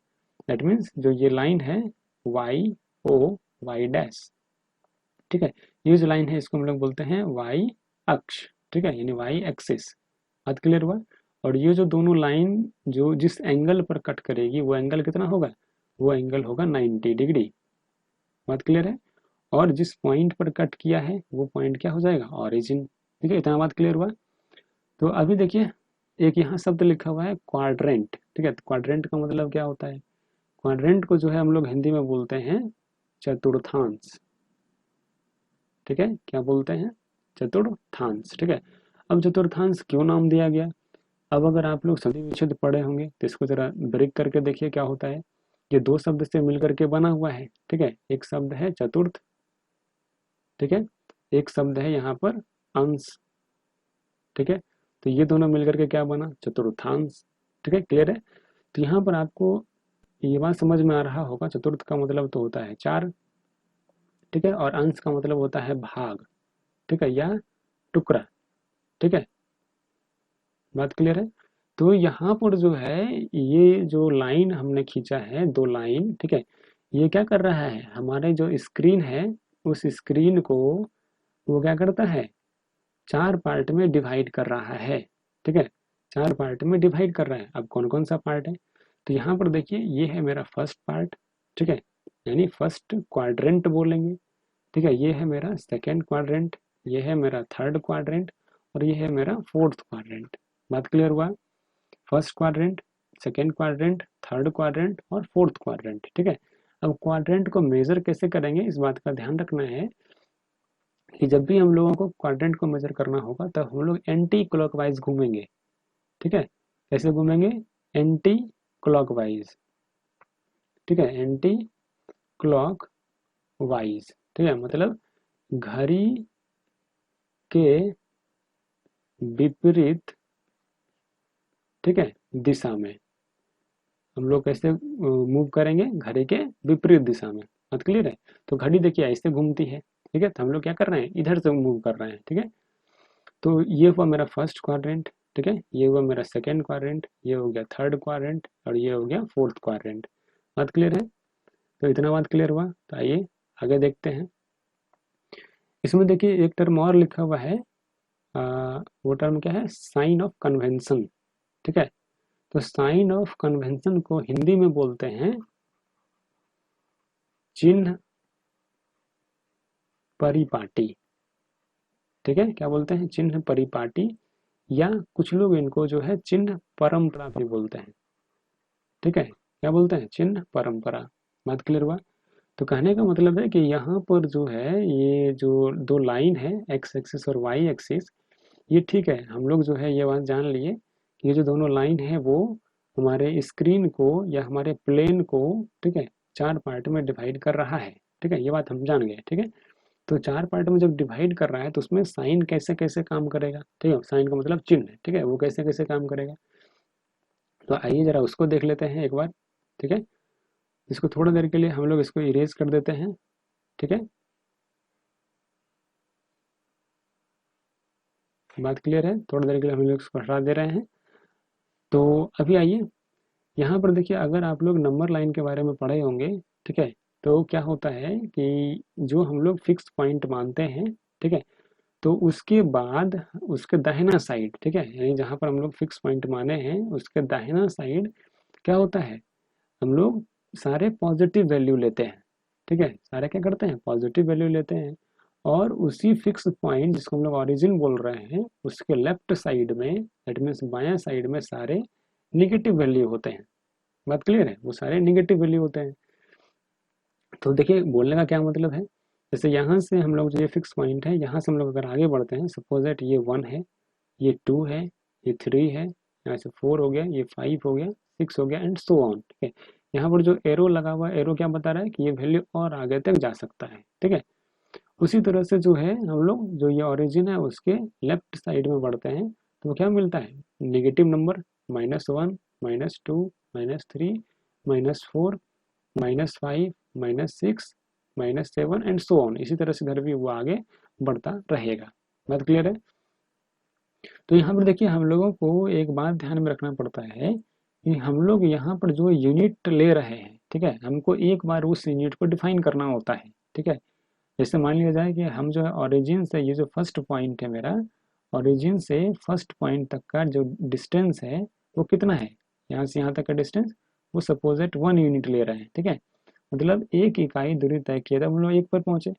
दैट मीन्स जो ये लाइन है वाई ओ वाई डैश। ठीक है, ये जो लाइन है इसको हम लोग बोलते हैं वाई अक्ष, ठीक है, यानी वाई एक्सिस। बात क्लियर हुआ। और ये जो दोनों लाइन जो जिस एंगल पर कट करेगी वो एंगल कितना होगा, वो एंगल होगा 90 डिग्री। बात क्लियर है। और जिस पॉइंट पर कट किया है वो पॉइंट क्या हो जाएगा, ऑरिजिन। ठीक है, इतना बात क्लियर हुआ। तो अभी देखिए एक यहाँ शब्द लिखा हुआ है क्वाड्रेंट। ठीक है, क्वाड्रेंट का मतलब क्या होता है, क्वाड्रेंट को जो है हम लोग हिंदी में बोलते हैं चतुर्थांश। ठीक है, क्या बोलते हैं, चतुर्थांश। ठीक है, अब चतुर्थांश क्यों नाम दिया गया। अब अगर आप लोग संधि विच्छेद पढ़े होंगे तो इसको जरा ब्रेक करके देखिए क्या होता है। ये दो शब्द से मिलकर के बना हुआ है। ठीक है, एक शब्द है चतुर्थ, ठीक है, एक शब्द है यहाँ पर अंश। ठीक है, तो ये दोनों मिलकर के क्या बना, चतुर्थांश। ठीक है, क्लियर है। तो यहाँ पर आपको ये बात समझ में आ रहा होगा, चतुर्थ का मतलब तो होता है चार, ठीक है, और अंश का मतलब होता है भाग, ठीक है, या टुकड़ा। ठीक है, बात क्लियर है। तो यहाँ पर जो है ये जो लाइन हमने खींचा है, दो लाइन, ठीक है, ये क्या कर रहा है, हमारे जो स्क्रीन है उस स्क्रीन को वो क्या करता है, चार पार्ट में डिवाइड कर रहा है। ठीक है, चार पार्ट में डिवाइड कर रहा है। अब कौन कौन सा पार्ट है, तो यहाँ पर देखिए ये है मेरा फर्स्ट पार्ट, ठीक है, यानी फर्स्ट क्वाड्रेंट बोलेंगे। ठीक है, ये है मेरा सेकेंड क्वाड्रेंट, ये है मेरा थर्ड क्वाड्रेंट, और ये है मेरा फोर्थ क्वाड्रेंट। बात क्लियर हुआ। First quadrant, second quadrant, third quadrant और फोर्थ क्वाड्रेंट। ठीक है, अब क्वाड्रेंट को मेजर कैसे करेंगे, इस बात का ध्यान रखना है कि जब भी हम लोगों को क्वाड्रेंट को मेजर करना होगा तब हम लोग एंटी क्लॉकवाइज घूमेंगे। ठीक है, कैसे घूमेंगे, एंटी क्लॉकवाइज। ठीक है, एंटी क्लॉक वाइज। ठीक है, मतलब घड़ी के विपरीत, ठीक है, दिशा में हम लोग कैसे मूव करेंगे, घड़ी के विपरीत दिशा में। बात क्लियर है। तो घड़ी देखिए ऐसे घूमती है, ठीक है, तो हम लोग क्या कर रहे हैं, इधर से मूव कर रहे हैं। ठीक है, तो ये हुआ मेरा फर्स्ट क्वाड्रेंट, ठीक है, ये हुआ मेरा सेकेंड क्वाड्रेंट, ये हो गया थर्ड क्वाड्रेंट, और ये हो गया फोर्थ क्वाड्रेंट। बात क्लियर है। तो इतना बात क्लियर हुआ। तो आइए आगे देखते हैं। इसमें देखिए एक टर्म और लिखा हुआ है, वो टर्म क्या है, साइन ऑफ कन्वेंशन। ठीक है, तो साइन ऑफ कन्वेंशन को हिंदी में बोलते हैं चिन्ह परिपाटी। ठीक है, क्या बोलते हैं, चिन्ह परिपाटी, या कुछ लोग इनको जो है चिन्ह परंपरा भी बोलते हैं। ठीक है, क्या बोलते हैं, चिन्ह परंपरा। बात क्लियर हुआ। तो कहने का मतलब है कि यहाँ पर जो है ये जो दो लाइन है एक्स एक्सिस और वाई एक्सिस, ये ठीक है, हम लोग जो है ये बात जान लिए कि ये जो दोनों लाइन है वो हमारे स्क्रीन को या हमारे प्लेन को, ठीक है, चार पार्ट में डिवाइड कर रहा है। ठीक है, ये बात हम जान गए। ठीक है, तो चार पार्ट में जब डिवाइड कर रहा है तो उसमें साइन कैसे कैसे काम करेगा, ठीक है, साइन का मतलब चिन्ह है, ठीक है, वो कैसे कैसे काम करेगा। तो आइए जरा उसको देख लेते हैं एक बार। ठीक है, इसको थोड़ा देर के लिए हम लोग इसको इरेज कर देते हैं। ठीक है, बात क्लियर है, थोड़ा देर के लिए हम लोग इसको हटा दे रहे हैं। तो अभी आइए यहाँ पर देखिए, अगर आप लोग नंबर लाइन के बारे में पढ़े होंगे, ठीक है, तो क्या होता है कि जो हम लोग फिक्स पॉइंट मानते हैं, ठीक है, तो उसके बाद उसके दाहिना साइड, ठीक है, यानी जहाँ पर हम लोग फिक्स पॉइंट माने हैं उसके दाहिना साइड क्या होता है, हम लोग सारे पॉजिटिव वैल्यू लेते हैं। ठीक है, सारे क्या करते हैं, पॉजिटिव वैल्यू लेते हैं। और उसी फिक्स पॉइंट जिसको हम लोग ऑरिजिन बोल रहे हैं उसके लेफ्ट साइड में, दैट मीन्स बायां साइड में सारे निगेटिव वैल्यू होते हैं। बात क्लियर है, वो सारे निगेटिव वैल्यू होते हैं। तो देखिए बोलने का क्या मतलब है, जैसे यहाँ से हम लोग जो ये फिक्स पॉइंट है यहाँ से हम लोग अगर आगे बढ़ते हैं, सपोज दैट ये 1 है, ये 2 है, ये 3 है, यहाँ से 4 हो गया, ये 5 हो गया, 6 हो गया, एंड सो ऑन। ठीक है, यहाँ पर जो एरो लगा हुआ है, एरो क्या बता रहा है कि ये वैल्यू और आगे तक जा सकता है। ठीक है, उसी तरह से जो है हम लोग जो ये ओरिजिन है उसके लेफ्ट साइड में बढ़ते हैं तो क्या मिलता है, negative number, -1, -2, -3, -4, -5, -6, -7 and so on. इसी तरह से इधर भी वो आगे बढ़ता रहेगा। बात क्लियर है। तो यहाँ पर देखिए हम लोगों को एक बात ध्यान में रखना पड़ता है कि हम लोग यहाँ पर जो यूनिट ले रहे हैं, ठीक है, हमको एक बार उस यूनिट को डिफाइन करना होता है। ठीक है, जैसे मान लिया जाए कि हम जो है ओरिजिन से, ये जो फर्स्ट पॉइंट है मेरा, ओरिजिन से फर्स्ट पॉइंट तक का जो डिस्टेंस है वो कितना है, यहाँ से यहाँ तक का डिस्टेंस, वो सपोज एट 1 यूनिट ले रहे हैं, ठीक है। मतलब 1 इकाई दूरी तय किया था, हम लोग 1 पर पहुंचे।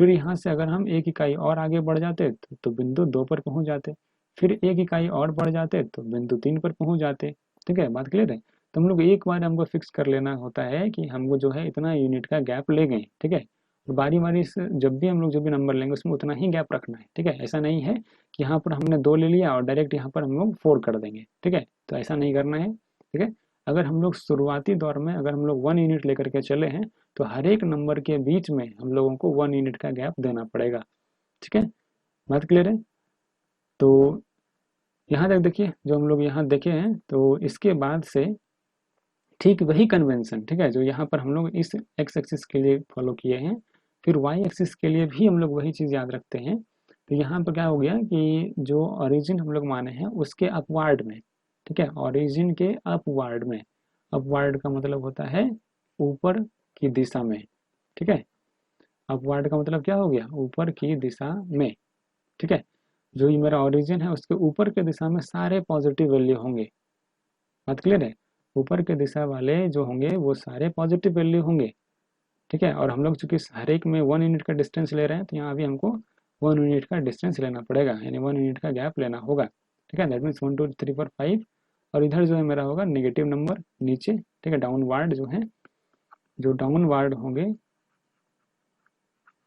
फिर यहाँ से अगर हम 1 इकाई और आगे बढ़ जाते तो बिंदु 2 पर पहुंच जाते। फिर 1 इकाई और बढ़ जाते तो बिंदु 3 पर पहुंच जाते। ठीक है, बात क्लियर है। तो हम लोग एक बार हमको फिक्स कर लेना होता है कि हमको जो है इतना यूनिट का गैप ले गए, ठीक है। बारी बारी से जब भी हम लोग जो भी नंबर लेंगे उसमें उतना ही गैप रखना है, ठीक है। ऐसा नहीं है कि यहाँ पर हमने 2 ले लिया और डायरेक्ट यहाँ पर हम लोग 4 कर देंगे, ठीक है। तो ऐसा नहीं करना है, ठीक है। अगर हम लोग शुरुआती दौर में अगर हम लोग 1 यूनिट लेकर के चले हैं तो हर एक नंबर के बीच में हम लोगों को 1 यूनिट का गैप देना पड़ेगा, ठीक है। बात क्लियर है। तो यहाँ तक देखिए, जो हम लोग यहाँ देखे हैं, तो इसके बाद से ठीक वही कन्वेंशन, ठीक है, जो यहाँ पर हम लोग इस एक्स एक्सिस के लिए फॉलो किए हैं, फिर वाई एक्सिस के लिए भी हम लोग वही चीज़ याद रखते हैं। तो यहाँ पर क्या हो गया कि जो ओरिजिन हम लोग माने हैं उसके अपवार्ड में, ठीक है, ओरिजिन के अपवार्ड में, अपवार्ड का मतलब होता है ऊपर की दिशा में, ठीक है। अपवार्ड का मतलब क्या हो गया, ऊपर की दिशा में, ठीक है। जो ये मेरा ओरिजिन है उसके ऊपर के दिशा में सारे पॉजिटिव वैल्यू होंगे। बात क्लियर है। ऊपर के दिशा वाले जो होंगे वो सारे पॉजिटिव वैल्यू होंगे, ठीक है। और हम लोग चूंकि हर एक में 1 यूनिट का डिस्टेंस ले रहे हैं तो यहाँ भी हमको 1 यूनिट का डिस्टेंस लेना पड़ेगा, यानी 1 यूनिट का गैप लेना होगा, ठीक है। That means 1 2 3 4 5। और इधर जो है मेरा होगा नेगेटिव नंबर नीचे, ठीक है, डाउनवार्ड जो है, जो डाउनवार्ड होंगे,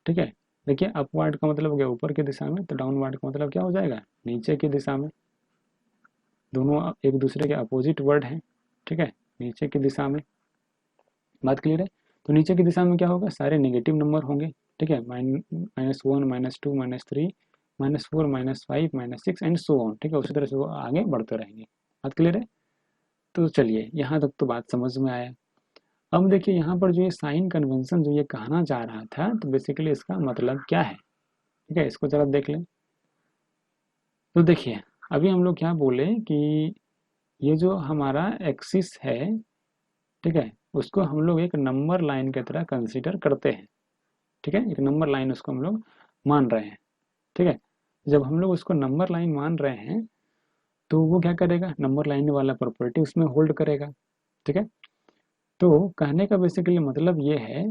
ठीक है। देखिए अपवार्ड का मतलब हो गया ऊपर की दिशा में, तो डाउनवार्ड का मतलब क्या हो जाएगा, नीचे की दिशा में। दोनों एक दूसरे के अपोजिट वर्ड हैं, ठीक है, नीचे की दिशा में। बात क्लियर है। तो नीचे की दिशा में क्या होगा, सारे नेगेटिव नंबर होंगे, ठीक है, -1 -2 -3 -4 -5 -6 एंड सो ऑन, ठीक है। उसी तरह से वो आगे बढ़ते रहेंगे। बात क्लियर है। तो चलिए यहाँ तक तो बात समझ में आया। अब देखिए यहाँ पर जो ये साइन कन्वेंशन जो ये कहना चाह रहा था, तो बेसिकली इसका मतलब क्या है, ठीक है, इसको जरा देख लें। तो देखिए अभी हम लोग क्या बोले कि ये जो हमारा एक्सिस है, ठीक है, उसको हम लोग एक नंबर लाइन की तरह कंसीडर करते हैं, ठीक है, एक नंबर लाइन उसको हम लोग मान रहे हैं, ठीक है। जब हम लोग उसको नंबर लाइन मान रहे हैं तो वो क्या करेगा, नंबर लाइन वाला प्रॉपर्टी उसमें होल्ड करेगा, ठीक है। तो कहने का बेसिकली मतलब ये है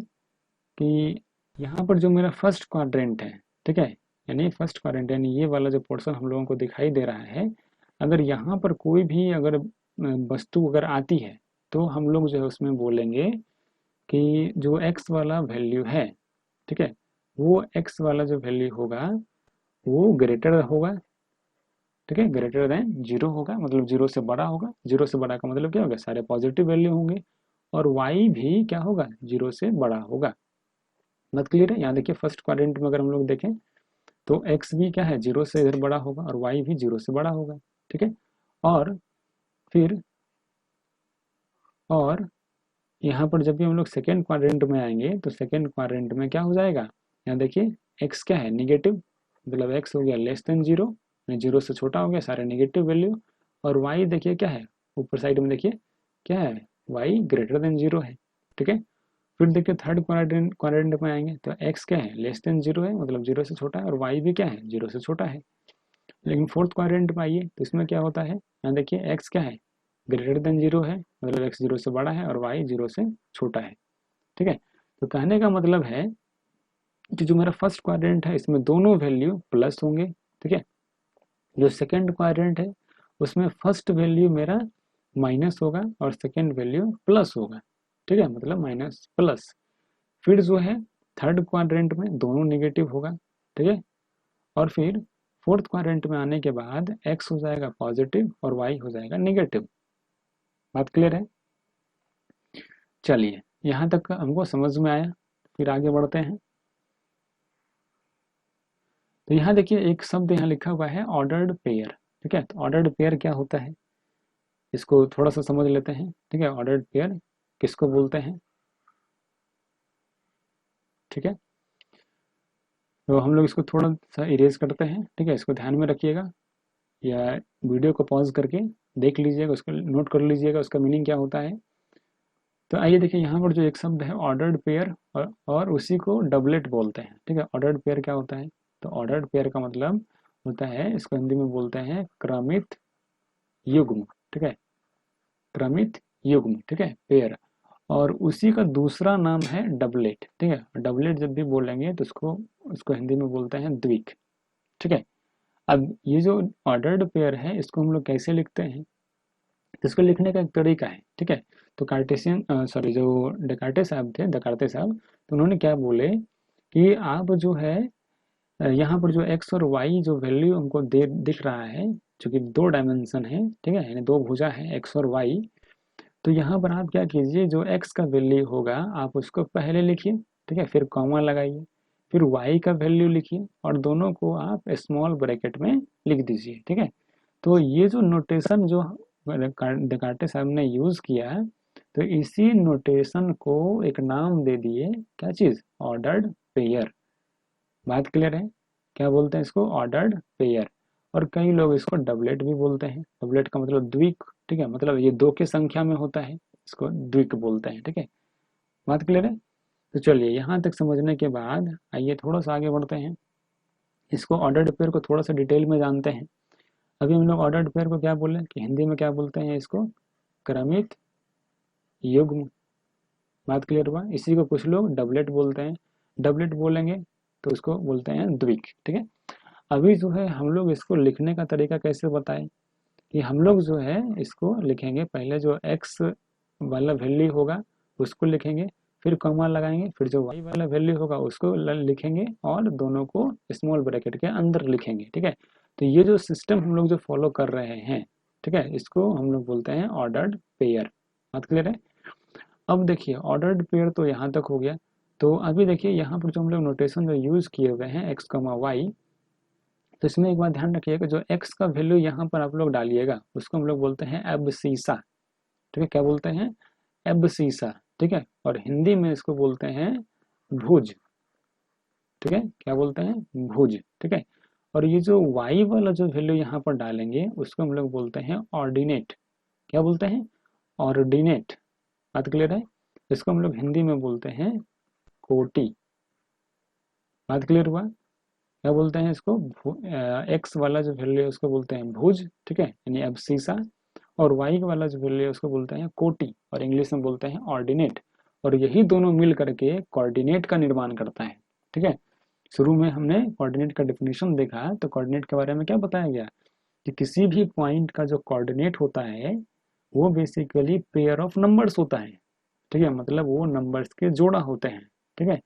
कि यहाँ पर जो मेरा फर्स्ट क्वाड्रेंट है, ठीक है, यानी फर्स्ट क्वाड्रेंट यानी ये वाला जो पोर्शन हम लोगों को दिखाई दे रहा है, अगर यहाँ पर कोई भी अगर वस्तु अगर आती है तो हम लोग जो है उसमें बोलेंगे कि जो x वाला वैल्यू है, ठीक है, वो x वाला जो वैल्यू होगा वो ग्रेटर होगा, ठीक है, ग्रेटर देन 0 होगा, मतलब 0 से बड़ा होगा। 0 से बड़ा का मतलब क्या होगा, सारे पॉजिटिव वैल्यू होंगे। और y भी क्या होगा, 0 से बड़ा होगा। बात क्लियर है। यहाँ देखिए फर्स्ट क्वाड्रेंट में अगर हम लोग देखें तो x भी क्या है, 0 से इधर बड़ा होगा और y भी 0 से बड़ा होगा, ठीक है। और फिर और यहाँ पर जब भी हम लोग सेकेंड क्वाड्रेंट में आएंगे तो सेकेंड क्वाड्रेंट में क्या हो जाएगा, यहाँ देखिए x क्या है, निगेटिव, मतलब x हो गया लेस देन 0, 0 से छोटा हो गया, सारे निगेटिव वैल्यू। और y देखिए क्या है, ऊपर साइड में देखिए क्या है, y ग्रेटर देन 0 है, ठीक है। फिर देखिए थर्ड क्वाड्रेंट में आएंगे तो x क्या है, लेस देन 0 है, मतलब 0 से छोटा है, और y भी क्या है, 0 से छोटा है। लेकिन फोर्थ क्वाड्रेंट में आइए तो इसमें क्या होता है, यहाँ देखिए x क्या है, ग्रेटर देन 0 है, मतलब x 0 से बड़ा है और y 0 से छोटा है, ठीक है। तो कहने का मतलब है कि जो मेरा फर्स्ट क्वाड्रेंट है इसमें दोनों वैल्यू प्लस होंगे, ठीक है। जो सेकेंड क्वाड्रेंट है उसमें फर्स्ट वैल्यू मेरा माइनस होगा और सेकेंड वैल्यू प्लस होगा, ठीक है, मतलब माइनस प्लस। फिर जो है थर्ड क्वाड्रेंट में दोनों नेगेटिव होगा, ठीक है। और फिर फोर्थ क्वाड्रेंट में आने के बाद x हो जाएगा पॉजिटिव और y हो जाएगा नेगेटिव। बात क्लियर है। चलिए यहाँ तक हमको समझ में आया, फिर आगे बढ़ते हैं। तो यहाँ देखिए एक शब्द यहाँ लिखा हुआ है ऑर्डर्ड पेयर, ठीक है। तो ऑर्डर्ड पेयर क्या होता है, इसको थोड़ा सा समझ लेते हैं, ठीक है। ऑर्डर्ड पेयर किसको बोलते हैं, ठीक है। तो हम लोग इसको थोड़ा सा इरेज करते हैं, ठीक है, इसको ध्यान में रखिएगा या वीडियो को पॉज करके देख लीजिएगा, उसको नोट कर लीजिएगा उसका मीनिंग क्या होता है। तो आइए देखिए यहाँ पर जो एक शब्द है ऑर्डर्ड पेयर, और उसी को डबलेट बोलते हैं, ठीक है। ऑर्डर्ड पेयर क्या होता है? तो ऑर्डर्ड पेयर का मतलब होता है, इसको हिंदी में बोलते हैं क्रमित युग्म, ठीक है। क्रमित युग्म, ठीक है, पेयर। और उसी का दूसरा नाम है डबलेट, ठीक है। डबलेट जब भी बोलेंगे तो उसको उसको हिंदी में बोलते हैं द्विक, ठीक है। अब ये जो ऑर्डर्ड पेयर है इसको हम लोग कैसे लिखते हैं? तो इसको लिखने का एक तरीका है, ठीक है। तो कार्टेशियन सॉरी जो डेकार्टे साहब थे, डेकार्टे साहब, तो उन्होंने क्या बोले कि आप जो है यहाँ पर जो एक्स और वाई जो वैल्यू हमको दे दिख रहा है, जो कि दो डायमेंशन है, ठीक है, यानी दो भुजा है एक्स और वाई। तो यहाँ पर आप क्या कीजिए, जो एक्स का वैल्यू होगा आप उसको पहले लिखिए, ठीक है, फिर कॉमा लगाइए, फिर वाई का वैल्यू लिखिए और दोनों को आप स्मॉल ब्रैकेट में लिख दीजिए, ठीक है। तो ये जो नोटेशन जो डेकार्टे साहब ने यूज किया, तो इसी नोटेशन को एक नाम दे दिए, क्या चीज? Ordered pair. बात क्लियर है? क्या बोलते हैं इसको? Ordered pair. और कई लोग इसको डबलेट भी बोलते हैं। डबलेट का मतलब द्विक, ठीक है, मतलब ये दो की संख्या में होता है, इसको द्विक बोलते हैं, ठीक है। बात क्लियर है? तो चलिए यहाँ तक समझने के बाद आइए थोड़ा सा आगे बढ़ते हैं, इसको ऑर्डर्ड पेयर को थोड़ा सा डिटेल में जानते हैं। अभी हम लोग ऑर्डर्ड पेयर को क्या बोले कि हिंदी में क्या बोलते हैं इसको? क्रमित युग्म। बात क्लियर हुआ? इसी को कुछ लोग डबलेट बोलते हैं। डबलेट बोलेंगे तो उसको बोलते हैं द्विक, ठीक है। अभी जो है हम लोग इसको लिखने का तरीका कैसे बताएं, कि हम लोग जो है इसको लिखेंगे, पहले जो x वाला वैल्यू होगा उसको लिखेंगे, फिर कॉमा लगाएंगे, फिर जो y वाला वैल्यू होगा उसको लिखेंगे और दोनों को स्मॉल ब्रैकेट के अंदर लिखेंगे, ठीक है। तो ये जो सिस्टम हम लोग जो फॉलो कर रहे हैं, ठीक है, इसको हम लोग बोलते हैं ऑर्डर्ड पेयर। बात क्लियर है? अब देखिए ऑर्डर्ड पेयर तो यहाँ तक हो गया। तो अभी देखिए यहाँ पर जो हम लोग नोटेशन जो यूज किए हुए हैं एक्स कमा वाई, तो इसमें एक बात ध्यान रखिएगा, जो x का वैल्यू यहाँ पर आप लोग डालिएगा उसको हम लोग बोलते हैं एब्सिसा, ठीक है। क्या बोलते हैं? एब्सिसा, ठीक है। और हिंदी में इसको बोलते हैं भुज, ठीक है। क्या बोलते हैं? भुज, ठीक है। और ये जो y वाला जो वैल्यू यहाँ पर डालेंगे उसको हम लोग बोलते हैं ऑर्डिनेट। क्या बोलते हैं? ऑर्डिनेट। बात क्लियर है? इसको हम लोग हिंदी में बोलते हैं कोटि। बात क्लियर हुआ? क्या बोलते हैं इसको? एक्स वाला जो वैल्यू है उसको बोलते हैं भुज, ठीक है, यानी एब्सिसा। और वाई वाला जो वैल्यू है उसको बोलते हैं कोटि, और इंग्लिश में बोलते हैं ऑर्डिनेट। और यही दोनों मिल करके कोऑर्डिनेट का निर्माण करता है, ठीक है। शुरू में हमने कोऑर्डिनेट का डेफिनेशन देखा, तो कोऑर्डिनेट के बारे में क्या बताया गया कि किसी भी पॉइंट का जो कोऑर्डिनेट होता है वो बेसिकली पेयर ऑफ नंबर्स होता है, ठीक है, मतलब वो नंबर्स के जोड़ा होते हैं, ठीक है।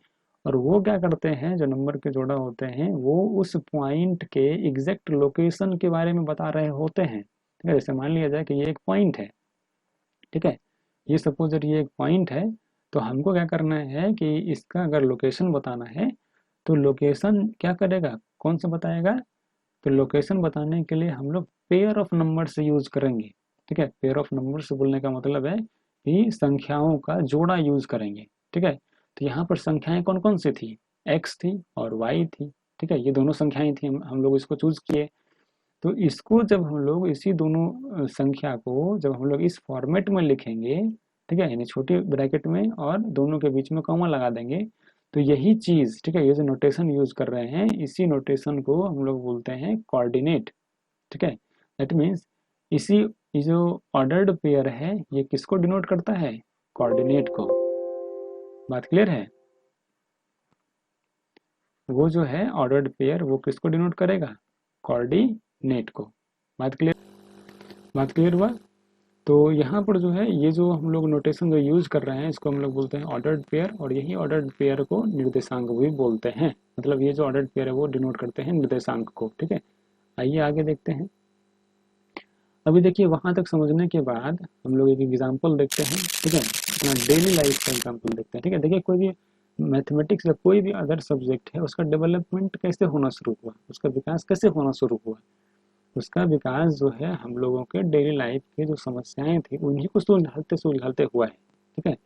और वो क्या करते हैं, जो नंबर के जोड़ा होते हैं वो उस पॉइंट के एग्जैक्ट लोकेशन के बारे में बता रहे होते हैं, ठीक है। जैसे मान लिया जाए कि ये एक पॉइंट है, ठीक है, ये सपोज दैट ये एक पॉइंट है, तो हमको क्या करना है कि इसका अगर लोकेशन बताना है तो लोकेशन क्या करेगा, कौन सा बताएगा? तो लोकेशन बताने के लिए हम लोग पेयर ऑफ नंबर से यूज करेंगे, ठीक है। पेयर ऑफ नंबर से बोलने का मतलब है कि संख्याओं का जोड़ा यूज करेंगे, ठीक है। तो यहाँ पर संख्याएं कौन कौन सी थी? एक्स थी और वाई थी, ठीक है, ये दोनों संख्याएं थी, हम लोग इसको चूज किए। तो इसको जब हम लोग इसी दोनों संख्या को जब हम लोग इस फॉर्मेट में लिखेंगे, ठीक है, यानी छोटी ब्रैकेट में और दोनों के बीच में कॉमा लगा देंगे, तो यही चीज, ठीक है, ये जो नोटेशन यूज कर रहे हैं इसी नोटेशन को हम लोग बोलते हैं कोऑर्डिनेट, ठीक है। दैट मीन्स इसी ये जो ऑर्डर्ड पेयर है ये किसको डिनोट करता है? कोऑर्डिनेट को। बात क्लियर है? वो जो है ऑर्डर्ड पेयर वो किसको डिनोट करेगा? कोऑर्डिनेट को। बात क्लियर? बात क्लियर हुआ? तो यहाँ पर जो है ये जो हम लोग नोटेशन जो यूज कर रहे हैं इसको हम लोग बोलते हैं ऑर्डर्ड पेयर, और यही ऑर्डर्ड पेयर को निर्देशांक भी बोलते हैं। मतलब ये जो ऑर्डर्ड पेयर है वो डिनोट करते हैं निर्देशांक को, ठीक है। आइए आगे देखते हैं। अभी देखिए वहां तक समझने के बाद हम लोग एक एग्जाम्पल देखते हैं, ठीक है, अपना डेली लाइफ का एग्जाम्पल देखते हैं, ठीक है। देखिए कोई भी मैथमेटिक्स या कोई भी अदर सब्जेक्ट है उसका डेवलपमेंट कैसे होना शुरू हुआ, उसका विकास कैसे होना शुरू हुआ? उसका विकास जो है हम लोगों के डेली लाइफ की जो समस्याएं थी उन्हीं को सुलझाते सुलझाते हुआ है, ठीक है।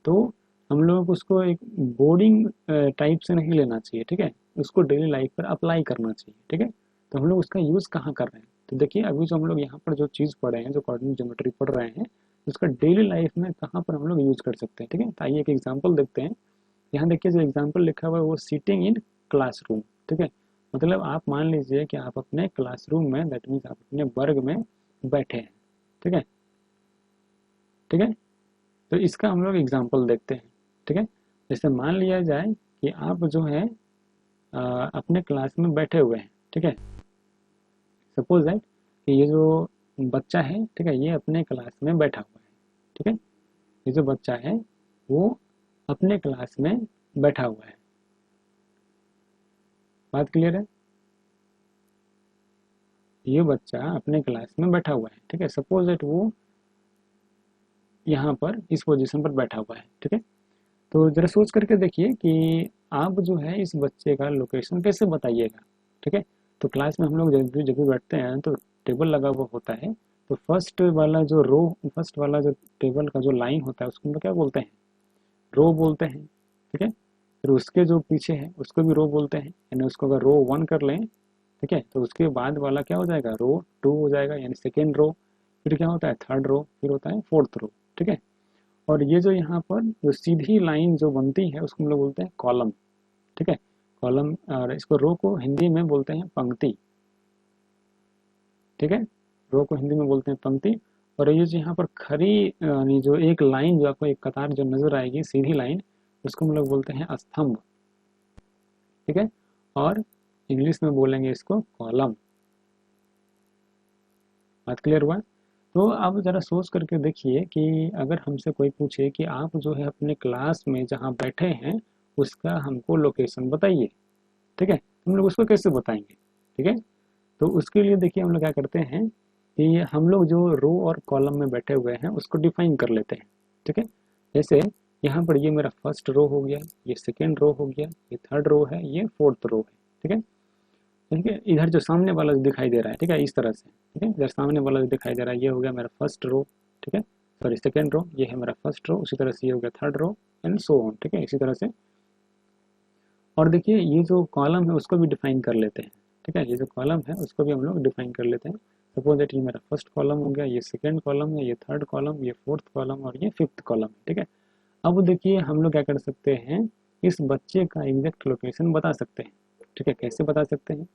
तो हम लोगों को उसको एक बोर्डिंग टाइप से नहीं लेना चाहिए, ठीक है, उसको डेली लाइफ पर अप्लाई करना चाहिए, ठीक है। तो हम लोग उसका यूज़ कहाँ कर रहे हैं? तो देखिए अभी जो हम लोग यहाँ पर जो चीज़ पढ़े हैं, जो कोऑर्डिनेट ज्योमेट्री पढ़ रहे हैं, उसका डेली लाइफ में कहाँ पर हम लोग यूज कर सकते हैं। ठीक है, तो आइए एक एग्जाम्पल देखते हैं। यहाँ देखिए जो एग्जाम्पल लिखा हुआ है वो सीटिंग इन क्लासरूम। ठीक है, मतलब आप मान लीजिए कि आप अपने क्लासरूम में, दैट मीन्स आप अपने वर्ग में बैठे हैं। ठीक है, ठीक है, तो इसका हम लोग एग्जाम्पल देखते हैं। ठीक है, जैसे मान लिया जाए कि आप जो है अपने क्लास में बैठे हुए हैं। ठीक है, सपोज दैट कि ये जो बच्चा है, ठीक है, ये अपने क्लास में बैठा हुआ है। ठीक है, ये जो बच्चा है वो अपने क्लास में बैठा हुआ है। बात क्लियर है? ये बच्चा अपने क्लास में बैठा हुआ है। ठीक है, सपोज दैट वो यहाँ पर इस पोजीशन पर बैठा हुआ है। ठीक है, तो जरा सोच करके देखिए कि आप जो है इस बच्चे का लोकेशन कैसे बताइएगा। ठीक है, तो क्लास में हम लोग जब भी बैठते हैं तो टेबल लगा हुआ होता है। तो फर्स्ट वाला जो टेबल का जो लाइन होता है उसको हम लोग क्या बोलते हैं, रो बोलते हैं। ठीक है, फिर उसके जो पीछे है उसको भी रो बोलते हैं, यानी उसको अगर रो 1 कर लें, ठीक है, तो उसके बाद वाला क्या हो जाएगा, रो 2 हो जाएगा, यानी सेकेंड रो। फिर क्या होता है, थर्ड रो, फिर होता है फोर्थ रो। ठीक है, और ये जो यहाँ पर जो सीधी लाइन जो बनती है उसको हम लोग बोलते हैं कॉलम। ठीक है, कॉलम, और इसको रो को हिंदी में बोलते हैं पंक्ति। ठीक है, रो को हिंदी में बोलते हैं पंक्ति। और ये जो यहाँ पर खड़ी यानी जो एक लाइन जो आपको एक कतार जो नजर आएगी सीधी लाइन, उसको हम लोग बोलते हैं स्तंभ। ठीक है, और इंग्लिश में बोलेंगे इसको कॉलम। बात क्लियर हुआ? तो आप ज़रा सोच करके देखिए कि अगर हमसे कोई पूछे कि आप जो है अपने क्लास में जहाँ बैठे हैं उसका हमको लोकेशन बताइए। ठीक है, हम लोग उसको कैसे बताएंगे? ठीक है, तो उसके लिए देखिए हम लोग क्या करते हैं कि हम लोग जो रो और कॉलम में बैठे हुए हैं उसको डिफाइन कर लेते हैं। ठीक है, जैसे यहाँ पर ये मेरा फर्स्ट रो हो गया, ये सेकेंड रो हो गया, ये थर्ड रो है, ये फोर्थ रो है। ठीक है, ठीक है, इधर जो सामने वाला जो दिखाई दे रहा है, ठीक है, इस तरह से। ठीक है, इधर सामने वाला जो दिखाई दे रहा है ये हो गया मेरा फर्स्ट रो। ठीक है, सॉरी सेकेंड रो, ये है मेरा फर्स्ट रो, उसी तरह से ये हो गया third row, and so on. ठीक है, इसी तरह से। और देखिए ये जो कॉलम है उसको भी डिफाइन कर लेते हैं। ठीक है, ये जो कॉलम है उसको भी हम लोग डिफाइन कर लेते हैं। सपोज दैट ये मेरा फर्स्ट कॉलम हो गया, ये सेकेंड कॉलम है, ये थर्ड कॉलम, ये फोर्थ कॉलम और ये फिफ्थ कॉलम। ठीक है, अब देखिए हम लोग क्या कर सकते हैं, इस बच्चे का एग्जैक्ट लोकेशन बता सकते हैं। ठीक है, कैसे बता सकते हैं?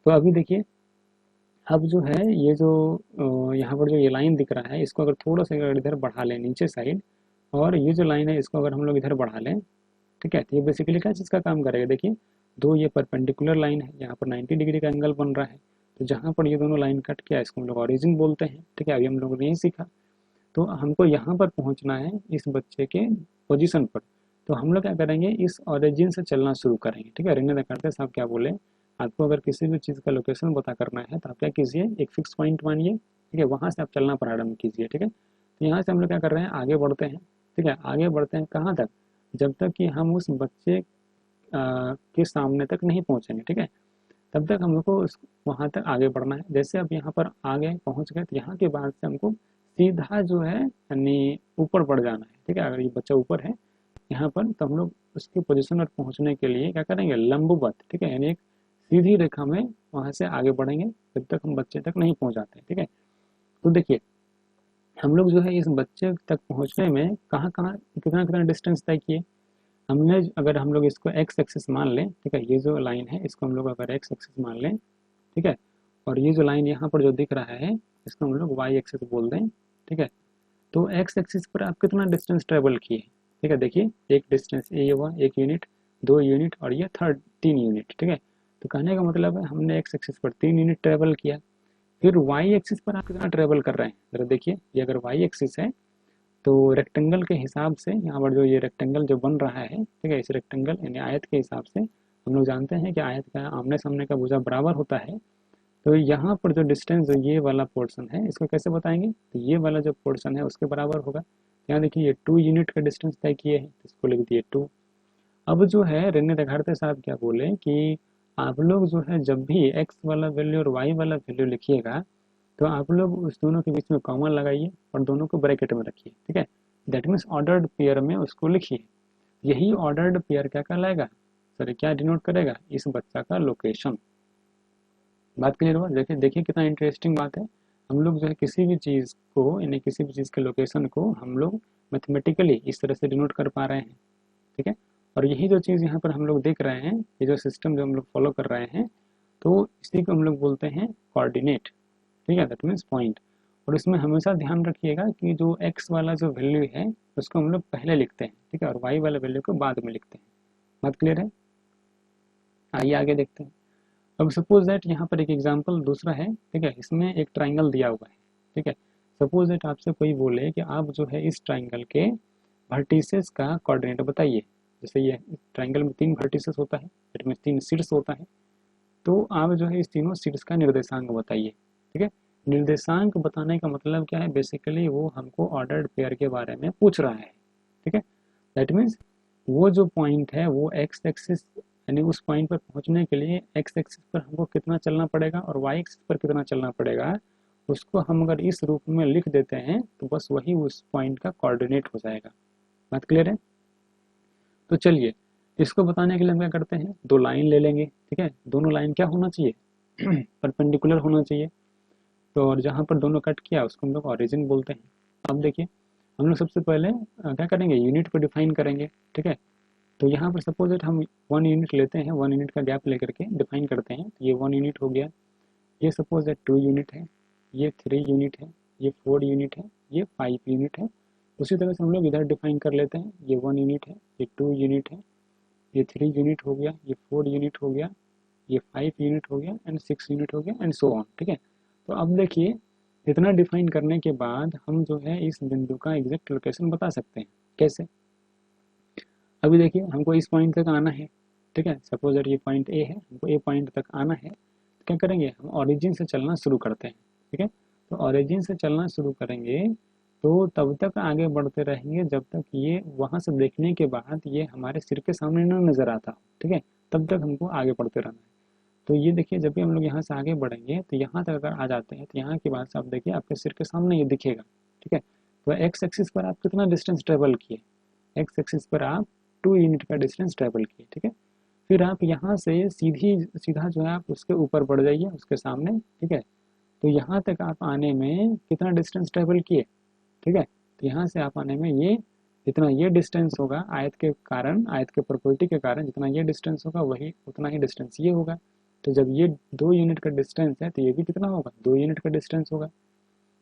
तो अभी देखिए, अब जो है ये जो यहाँ पर जो ये लाइन दिख रहा है इसको अगर थोड़ा सा अगर इधर बढ़ा लें नीचे साइड, और ये जो लाइन है इसको अगर हम लोग इधर बढ़ा लें, ठीक है, तो ये बेसिकली क्या चीज़ का काम करेगा, देखिए दो ये परपेंडिकुलर लाइन है, यहाँ पर 90 डिग्री का एंगल बन रहा है। तो जहाँ पर ये दोनों लाइन कट किया इसको हम लोग ऑरिजिन बोलते हैं। ठीक है, अभी हम लोगों ने यही सीखा। तो हमको यहाँ पर पहुँचना है इस बच्चे के पोजीशन पर। तो हम लोग क्या करेंगे, इस ऑरिजिन से चलना शुरू करेंगे। ठीक है, रेंगे देखाड़ते साहब क्या बोले, आपको अगर किसी भी चीज़ का लोकेशन पता करना है तो आप क्या कीजिए, एक फिक्स पॉइंट मानिए। ठीक है, वहाँ से आप चलना प्रारंभ कीजिए। ठीक है, तो यहाँ से हम लोग क्या कर रहे हैं, आगे बढ़ते हैं। ठीक है, आगे बढ़ते हैं कहाँ तक, जब तक कि हम उस बच्चे के सामने तक नहीं पहुँचेंगे। ठीक है, तब तक हम लोग को वहाँ तक आगे बढ़ना है। जैसे अब यहाँ पर आगे पहुँच गए तो यहाँ के बाद से हमको सीधा जो है यानी ऊपर बढ़ जाना है। ठीक है, अगर ये बच्चा ऊपर है यहाँ पर तो हम लोग उसकी पोजीशन पर पहुँचने के लिए क्या करेंगे, लंबवत। ठीक है, यानी एक सीधी रेखा में वहाँ से आगे बढ़ेंगे जब तक हम बच्चे तक नहीं पहुँच जाते। ठीक है, तो देखिए हम लोग जो है इस बच्चे तक पहुँचने में कहाँ कहाँ कितना कितना डिस्टेंस तय किए हमने। अगर हम लोग इसको एक्स एक्सिस मान लें, ठीक है, ये जो लाइन है इसको हम लोग अगर एक्स एक्सिस मान लें, ठीक है, और ये जो लाइन यहाँ पर जो दिख रहा है इसको हम लोग वाई एक्सिस बोल दें। ठीक है, तो एक्स एक्सिस पर आप कितना डिस्टेंस ट्रेवल किए? ठीक है, देखिए एक डिस्टेंस ये हुआ 1 यूनिट, 2 यूनिट और ये थर्ड 3 यूनिट। ठीक है, तो कहने का मतलब है हमने एक्स एक्सिस पर 3 यूनिट ट्रेवल किया। फिर वाई एक्सिस पर आप कितना ट्रेवल कर रहे हैं, जरा देखिए, ये अगर वाई एक्सिस है तो रेक्टेंगल के हिसाब से यहाँ पर जो ये रेक्टेंगल जो बन रहा है, ठीक है, इस रेक्टेंगल यानी आयत के हिसाब से हम लोग जानते हैं कि आयत का आमने सामने का भुजा बराबर होता है। तो यहाँ पर जो डिस्टेंस जो ये वाला पोर्शन है इसको कैसे बताएंगे, तो ये वाला जो पोर्शन है उसके बराबर होगा। यहाँ देखिए ये 2 यूनिट का डिस्टेंस तय किए हैं, इसको लिख दिए 2। अब जो है रेने देखाड़ते साहब क्या बोले कि आप लोग जो है जब भी एक्स वाला वैल्यू और वाई वाला वैल्यू लिखिएगा तो आप लोग उस दोनों के बीच में कॉमा लगाइए और दोनों को ब्रैकेट में रखिए। ठीक है, दैट मीन्स ऑर्डर्ड पेयर में उसको लिखिए। यही ऑर्डर्ड पेयर क्या कहलाएगा, सॉरी क्या डिनोट करेगा, इस बच्चा का लोकेशन। बात क्लियर हुआ? देखिए देखिए कितना इंटरेस्टिंग बात है। हम लोग जो है किसी भी चीज़ को, यानी किसी भी चीज़ के लोकेशन को हम लोग मैथमेटिकली इस तरह से डिनोट कर पा रहे हैं, ठीक है। और यही जो चीज़ यहाँ पर हम लोग देख रहे हैं, ये जो सिस्टम जो हम लोग फॉलो कर रहे हैं, तो इसी को हम लोग बोलते हैं कोऑर्डिनेट, ठीक है, दैट मीन्स पॉइंट। और इसमें हमेशा ध्यान रखिएगा कि जो एक्स वाला जो वैल्यू है उसको हम लोग पहले लिखते हैं, ठीक है, और वाई वाला वैल्यू को बाद में लिखते हैं। बात क्लियर है? आइए आगे देखते हैं। अब सपोज दैट यहाँ पर एक एग्जांपल दूसरा है, ठीक है, इसमें एक ट्राइंगल दिया हुआ है, ठीक है। सपोज दैट आपसे कोई बोले कि आप जो है इस ट्राइंगल के वर्टिसेस का कोऑर्डिनेट बताइए। जैसे ये ट्राइंगल में 3 वर्टिसेस होता है, इट मीन 3 शीर्ष होता है, तो आप जो है इस तीनों शीर्ष का निर्देशांक बताइए, ठीक है। निर्देशांक बताने का मतलब क्या है, बेसिकली वो हमको ऑर्डर्ड पेयर के बारे में पूछ रहा है, ठीक है। दैट मीन्स वो जो पॉइंट है वो एक्स एक्सिस, यानी उस पॉइंट पर पहुंचने के लिए एक्स एक्सिस पर हमको कितना चलना पड़ेगा और वाई एक्सिस पर कितना चलना पड़ेगा, उसको हम अगर इस रूप में लिख देते हैं तो बस वही उस पॉइंट का कोऑर्डिनेट हो जाएगा। बात क्लियर है? तो चलिए, इसको बताने के लिए हम क्या करते हैं, 2 लाइन ले लेंगे, ठीक है। दोनों लाइन क्या होना चाहिए परपेंडिकुलर होना चाहिए। तो और जहाँ पर दोनों कट किया उसको हम लोग ऑरिजिन बोलते हैं। अब देखिए, हम लोग सबसे पहले क्या करेंगे, यूनिट को डिफाइन करेंगे, ठीक है। तो यहाँ पर सपोज दैट हम 1 यूनिट लेते हैं, 1 यूनिट का गैप लेकर के डिफाइन करते हैं, तो ये 1 यूनिट हो गया। ये सपोज दैट 2 यूनिट है, ये 3 यूनिट है, ये 4 यूनिट है, ये 5 यूनिट है। उसी तरह से हम लोग इधर डिफाइन कर लेते हैं, ये 1 यूनिट है, ये 2 यूनिट है, ये 3 यूनिट हो गया, ये 4 यूनिट हो गया, ये 5 यूनिट हो गया एंड 6 यूनिट हो गया एंड सो ऑन, ठीक है। तो अब देखिए, इतना डिफाइन करने के बाद हम जो है इस बिंदु का एग्जैक्ट लोकेशन बता सकते हैं। कैसे? अभी देखिए, हमको इस पॉइंट तक आना है, ठीक है। सपोज दैट ये पॉइंट ए है, हमको ए पॉइंट तक आना है, तो क्या करेंगे, हम ओरिजिन से चलना शुरू करते हैं, ठीक है। तो ओरिजिन से चलना शुरू करेंगे तो तब तक आगे बढ़ते रहेंगे जब तक ये वहाँ से देखने के बाद ये हमारे सिर के सामने न नज़र आता, ठीक है। तब तक हमको आगे बढ़ते रहना है। तो ये देखिए, जब भी हम लोग यहाँ से आगे बढ़ेंगे तो यहाँ तक अगर आ जाते हैं तो यहाँ की बात से आप देखिए आपके सिर के सामने ये दिखेगा, ठीक है। तो एक्स एक्सिस पर आप कितना डिस्टेंस ट्रेवल किए, एक्स एक्सिस पर आप 2 यूनिट का डिस्टेंस ट्रेवल किए, ठीक है। फिर आप यहाँ से सीधा जो है आप उसके ऊपर बढ़ जाइए, उसके सामने, ठीक है। तो यहाँ तक आप आने में कितना डिस्टेंस ट्रेवल किए, ठीक है। तो यहाँ से आप आने में ये जितना ये डिस्टेंस होगा आयत के कारण, आयत के प्रॉपर्टी के कारण जितना ये डिस्टेंस होगा वही उतना ही डिस्टेंस ये होगा। तो जब ये 2 यूनिट का डिस्टेंस है तो ये भी कितना होगा, 2 यूनिट का डिस्टेंस होगा।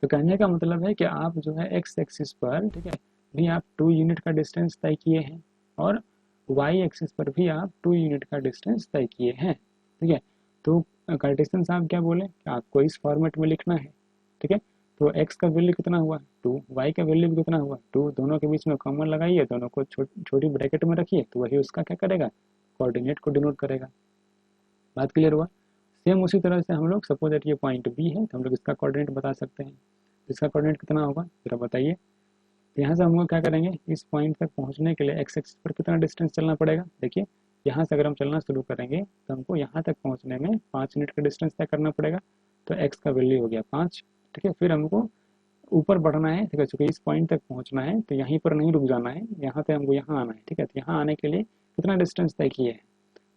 तो कहने का मतलब है कि आप जो है एक्स एक्सिस पर, ठीक है, भी आप 2 यूनिट का डिस्टेंस तय किए हैं और वाई एक्सिस पर भी आप 2 यूनिट का डिस्टेंस तय किए हैं, ठीक है। तो कार्टेशियन साहब क्या बोले कि आपको इस फॉर्मेट में लिखना है, ठीक है। तो एक्स का वैल्यू कितना हुआ 2, वाई का वैल्यू भी कितना हुआ 2, दोनों के बीच में कॉमन लगाइए, दोनों को छोटी ब्रैकेट में रखिए, तो वही उसका क्या करेगा, कोऑर्डिनेट को डिनोट करेगा। बात क्लियर हुआ? सेम उसी तरह से हम लोग सपोज दैट ये पॉइंट बी है तो हम लोग इसका कोऑर्डिनेट बता सकते हैं। इसका कोऑर्डिनेट कितना होगा जरा बताइए। तो यहाँ से हम लोग क्या करेंगे, इस पॉइंट तक पहुँचने के लिए एक्स एक्सिस पर कितना डिस्टेंस चलना पड़ेगा। देखिए, यहाँ से अगर हम चलना शुरू करेंगे तो हमको यहाँ तक पहुँचने में 5 मिनट का डिस्टेंस तय करना पड़ेगा। तो एक्स का वैल्यू हो गया 5, ठीक है। फिर हमको ऊपर बढ़ना है, ठीक है, चूँकि इस पॉइंट तक पहुँचना है तो यहीं पर नहीं रुक जाना है, यहाँ से हमको यहाँ आना है, ठीक है। तो यहाँ आने के लिए कितना डिस्टेंस तय किए है,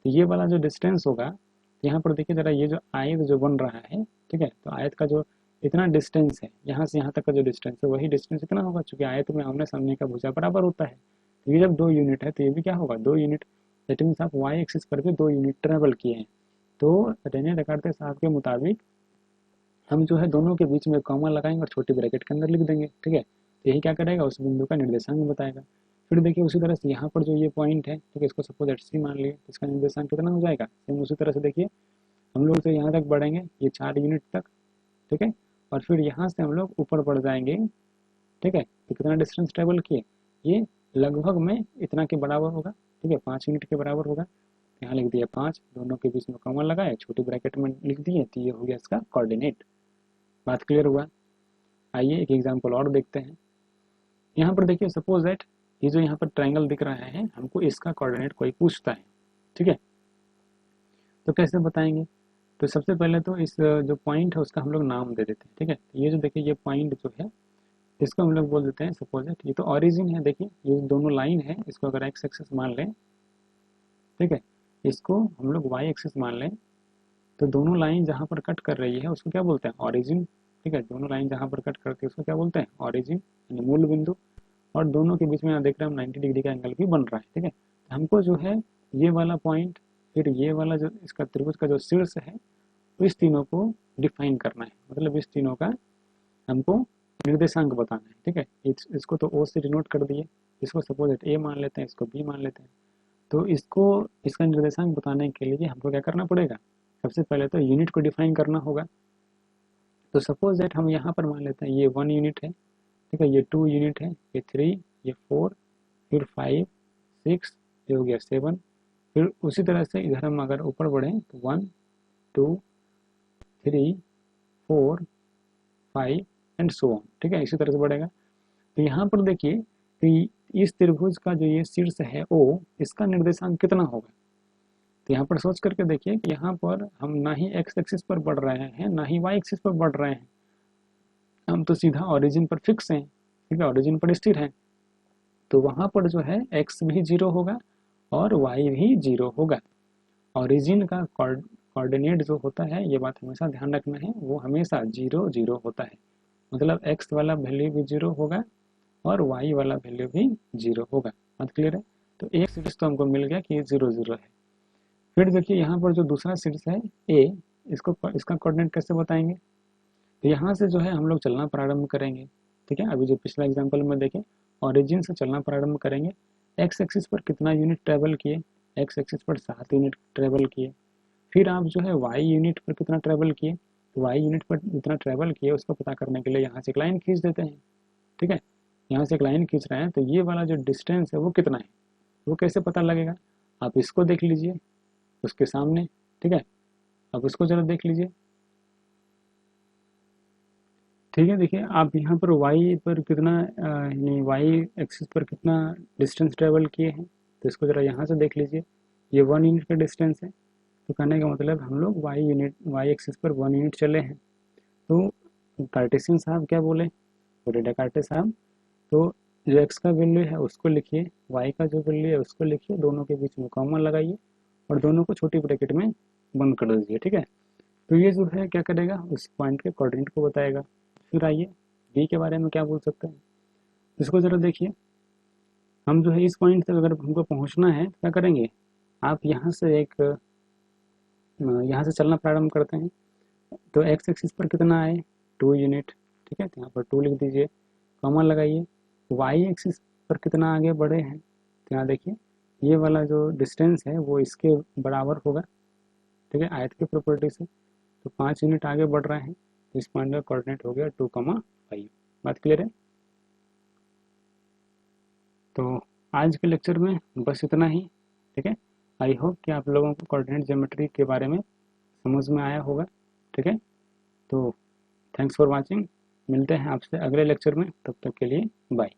तो ये वाला जो डिस्टेंस होगा, यहाँ पर देखिए ज़रा, ये जो आयत जो बन रहा है, ठीक है, तो आयत का जो इतना डिस्टेंस है, यहाँ से यहाँ तक का जो डिस्टेंस है वही डिस्टेंस इतना होगा, चूँकि आयत में आमने सामने का भुजा बराबर होता है। तो ये जब 2 यूनिट है तो ये भी क्या होगा 2 यूनिट। दैट मीन्स आप वाई एक्सिस पर भी 2 यूनिट ट्रेवल किए हैं। तो रेने डेकार्टे साहब के मुताबिक हम जो है दोनों के बीच में कॉमा लगाएंगे और छोटी ब्रैकेट के अंदर लिख देंगे, ठीक है। तो यही क्या करेगा, उस बिंदु का निर्देशांक बताएगा। फिर देखिए उसी तरह से यहाँ पर जो ये पॉइंट है, ठीक है, इसको सपोज एट सी मान लिए, तो इसका निर्देशांक कितना हो जाएगा, सेम उसी तरह से देखिए हम लोग तो यहाँ तक बढ़ेंगे, ये 4 यूनिट तक, ठीक है। और फिर यहाँ से हम लोग ऊपर बढ़ जाएंगे, ठीक है। तो कितना डिस्टेंस ट्रेवल किए, ये लगभग में इतना के बराबर होगा, ठीक है, 5 यूनिट के बराबर होगा। यहाँ लिख दिया 5, दोनों के बीच में कॉमा लगाए, छोटी ब्रैकेट में लिख दिए, तो ये हो गया इसका कोऑर्डिनेट। बात क्लियर हुआ? आइए एक एग्जांपल और देखते हैं। यहाँ पर देखिए सपोज दैट ये जो यहाँ पर ट्रायंगल दिख रहा है हमको इसका कोऑर्डिनेट कोई पूछता है, ठीक है। तो कैसे बताएंगे, तो सबसे पहले तो इस जो पॉइंट है उसका हम लोग नाम दे देते हैं, ठीक है। ये जो देखिए ये पॉइंट जो है इसको हम लोग बोल देते हैं सपोज दैट ये तो ओरिजिन है। देखिए ये दोनों लाइन है, इसको अगर एक्स एक्सिस मान लें, ठीक है, इसको हम लोग वाई एक्सिस मान लें, तो दोनों लाइन जहाँ पर कट कर रही है उसको क्या बोलते हैं, ओरिजिन, ठीक है, दोनों लाइन जहाँ पर कट करती है उसको क्या बोलते हैं, ऑरिजिन यानी मूल बिंदु। और दोनों के बीच में यहाँ देख रहे हैं हम 90 डिग्री का एंगल भी बन रहा है। ठीक है, तो हमको जो है ये वाला पॉइंट, फिर ये वाला जो इसका त्रिभुज का जो शीर्ष है, इस तीनों को डिफाइन करना है, मतलब इस तीनों का हमको निर्देशांक बताना है। ठीक है, इसको तो ओ से डिनोट कर दिए, इसको सपोज ए मान लेते हैं, इसको बी मान लेते हैं। तो इसको, इसका निर्देशांक बताने के लिए हमको क्या करना पड़ेगा, सबसे पहले तो यूनिट को डिफाइन करना होगा। तो सपोज दैट हम यहाँ पर मान लेते हैं ये 1 यूनिट है, ठीक है, ये 2 यूनिट है, ये 3, ये 4, फिर 5, 6, ये हो गया 7। फिर उसी तरह से इधर हम अगर ऊपर बढ़ें तो 1, 2, 3, 4, 5 एंड सो ऑन। ठीक है, इसी तरह से बढ़ेगा। तो यहाँ पर देखिए कि इस त्रिभुज का जो ये शीर्ष है ओ, इसका निर्देशांक कितना होगा। तो यहाँ पर सोच करके देखिए कि यहाँ पर हम ना ही एक्स एक्सिस पर बढ़ रहे हैं, ना ही वाई एक्सिस पर बढ़ रहे हैं, हम तो सीधा ओरिजिन पर फिक्स हैं। ठीक है, ओरिजिन पर स्थिर है, तो वहाँ पर जो है एक्स भी 0 होगा और वाई भी 0 होगा। ओरिजिन का कोऑर्डिनेट जो होता है, ये बात हमेशा ध्यान रखना है, वो हमेशा 0 0 होता है, मतलब एक्स वाला वैल्यू भी 0 होगा और वाई वाला वैल्यू भी 0 होगा। बात क्लियर है। तो एक सीरीज तो हमको मिल गया कि ये 0 0 है। फिर देखिए यहाँ पर जो दूसरा सीरीज है ए, इसका कोऑर्डिनेट कैसे बताएंगे। तो यहाँ से जो है हम लोग चलना प्रारंभ करेंगे। ठीक है, अभी जो पिछला एग्जाम्पल में देखें, ऑरिजिन से चलना प्रारंभ करेंगे, एक्स एक्सिस पर कितना यूनिट ट्रेवल किए, एक्स एक्सिस पर 7 यूनिट ट्रेवल किए। फिर आप जो है वाई यूनिट पर कितना ट्रेवल किए, तो वाई यूनिट पर जितना ट्रेवल किए उसको पता करने के लिए यहाँ से एक लाइन खींच देते हैं। ठीक है, यहाँ से एक लाइन खींच रहे हैं, तो ये वाला जो डिस्टेंस है वो कितना है, वो कैसे पता लगेगा, आप इसको देख लीजिए उसके सामने। ठीक है, अब उसको जरा देख लीजिए। ठीक है, देखिए आप यहाँ पर y पर कितना यानी y एक्सिस पर कितना डिस्टेंस ट्रेवल किए हैं, तो इसको ज़रा यहाँ से देख लीजिए। ये 1 यूनिट का डिस्टेंस है, तो कहने का मतलब हम लोग y एक्सिस पर 1 यूनिट चले हैं। तो कार्टेशियन साहब क्या बोले, बोले डेकार्टे साहब, तो जो x का वैल्यू है उसको लिखिए, y का जो वैल्यू है उसको लिखिए, दोनों के बीच में कॉमा लगाइए और दोनों को छोटी ब्रैकेट में बंद कर दीजिए। ठीक है, तो ये जो है क्या करेगा, उस पॉइंट के कोऑर्डिनेट को बताएगा। फिर आइए बी के बारे में क्या बोल सकते हैं, इसको ज़रा देखिए। हम जो है इस पॉइंट तक अगर हमको पहुंचना है तो क्या करेंगे, आप यहाँ से यहाँ से चलना प्रारंभ करते हैं। तो एक्स एक्सिस पर कितना आए, 2 यूनिट। ठीक है, तो यहाँ पर 2 लिख दीजिए, कॉमा लगाइए। वाई एक्सिस पर कितना आगे बढ़े हैं, तो यहाँ देखिए ये वाला जो डिस्टेंस है वो इसके बराबर होगा। ठीक है, आयत की प्रॉपर्टी से, तो 5 यूनिट आगे बढ़ रहे हैं, तो इस पॉइंट का कोऑर्डिनेट हो गया 2,5। बात क्लियर है। तो आज के लेक्चर में बस इतना ही। ठीक है, आई होप कि आप लोगों को कोऑर्डिनेट ज्योमेट्री के बारे में समझ में आया होगा। ठीक है, तो थैंक्स फॉर वाचिंग, मिलते हैं आपसे अगले लेक्चर में, तब तक के लिए बाय।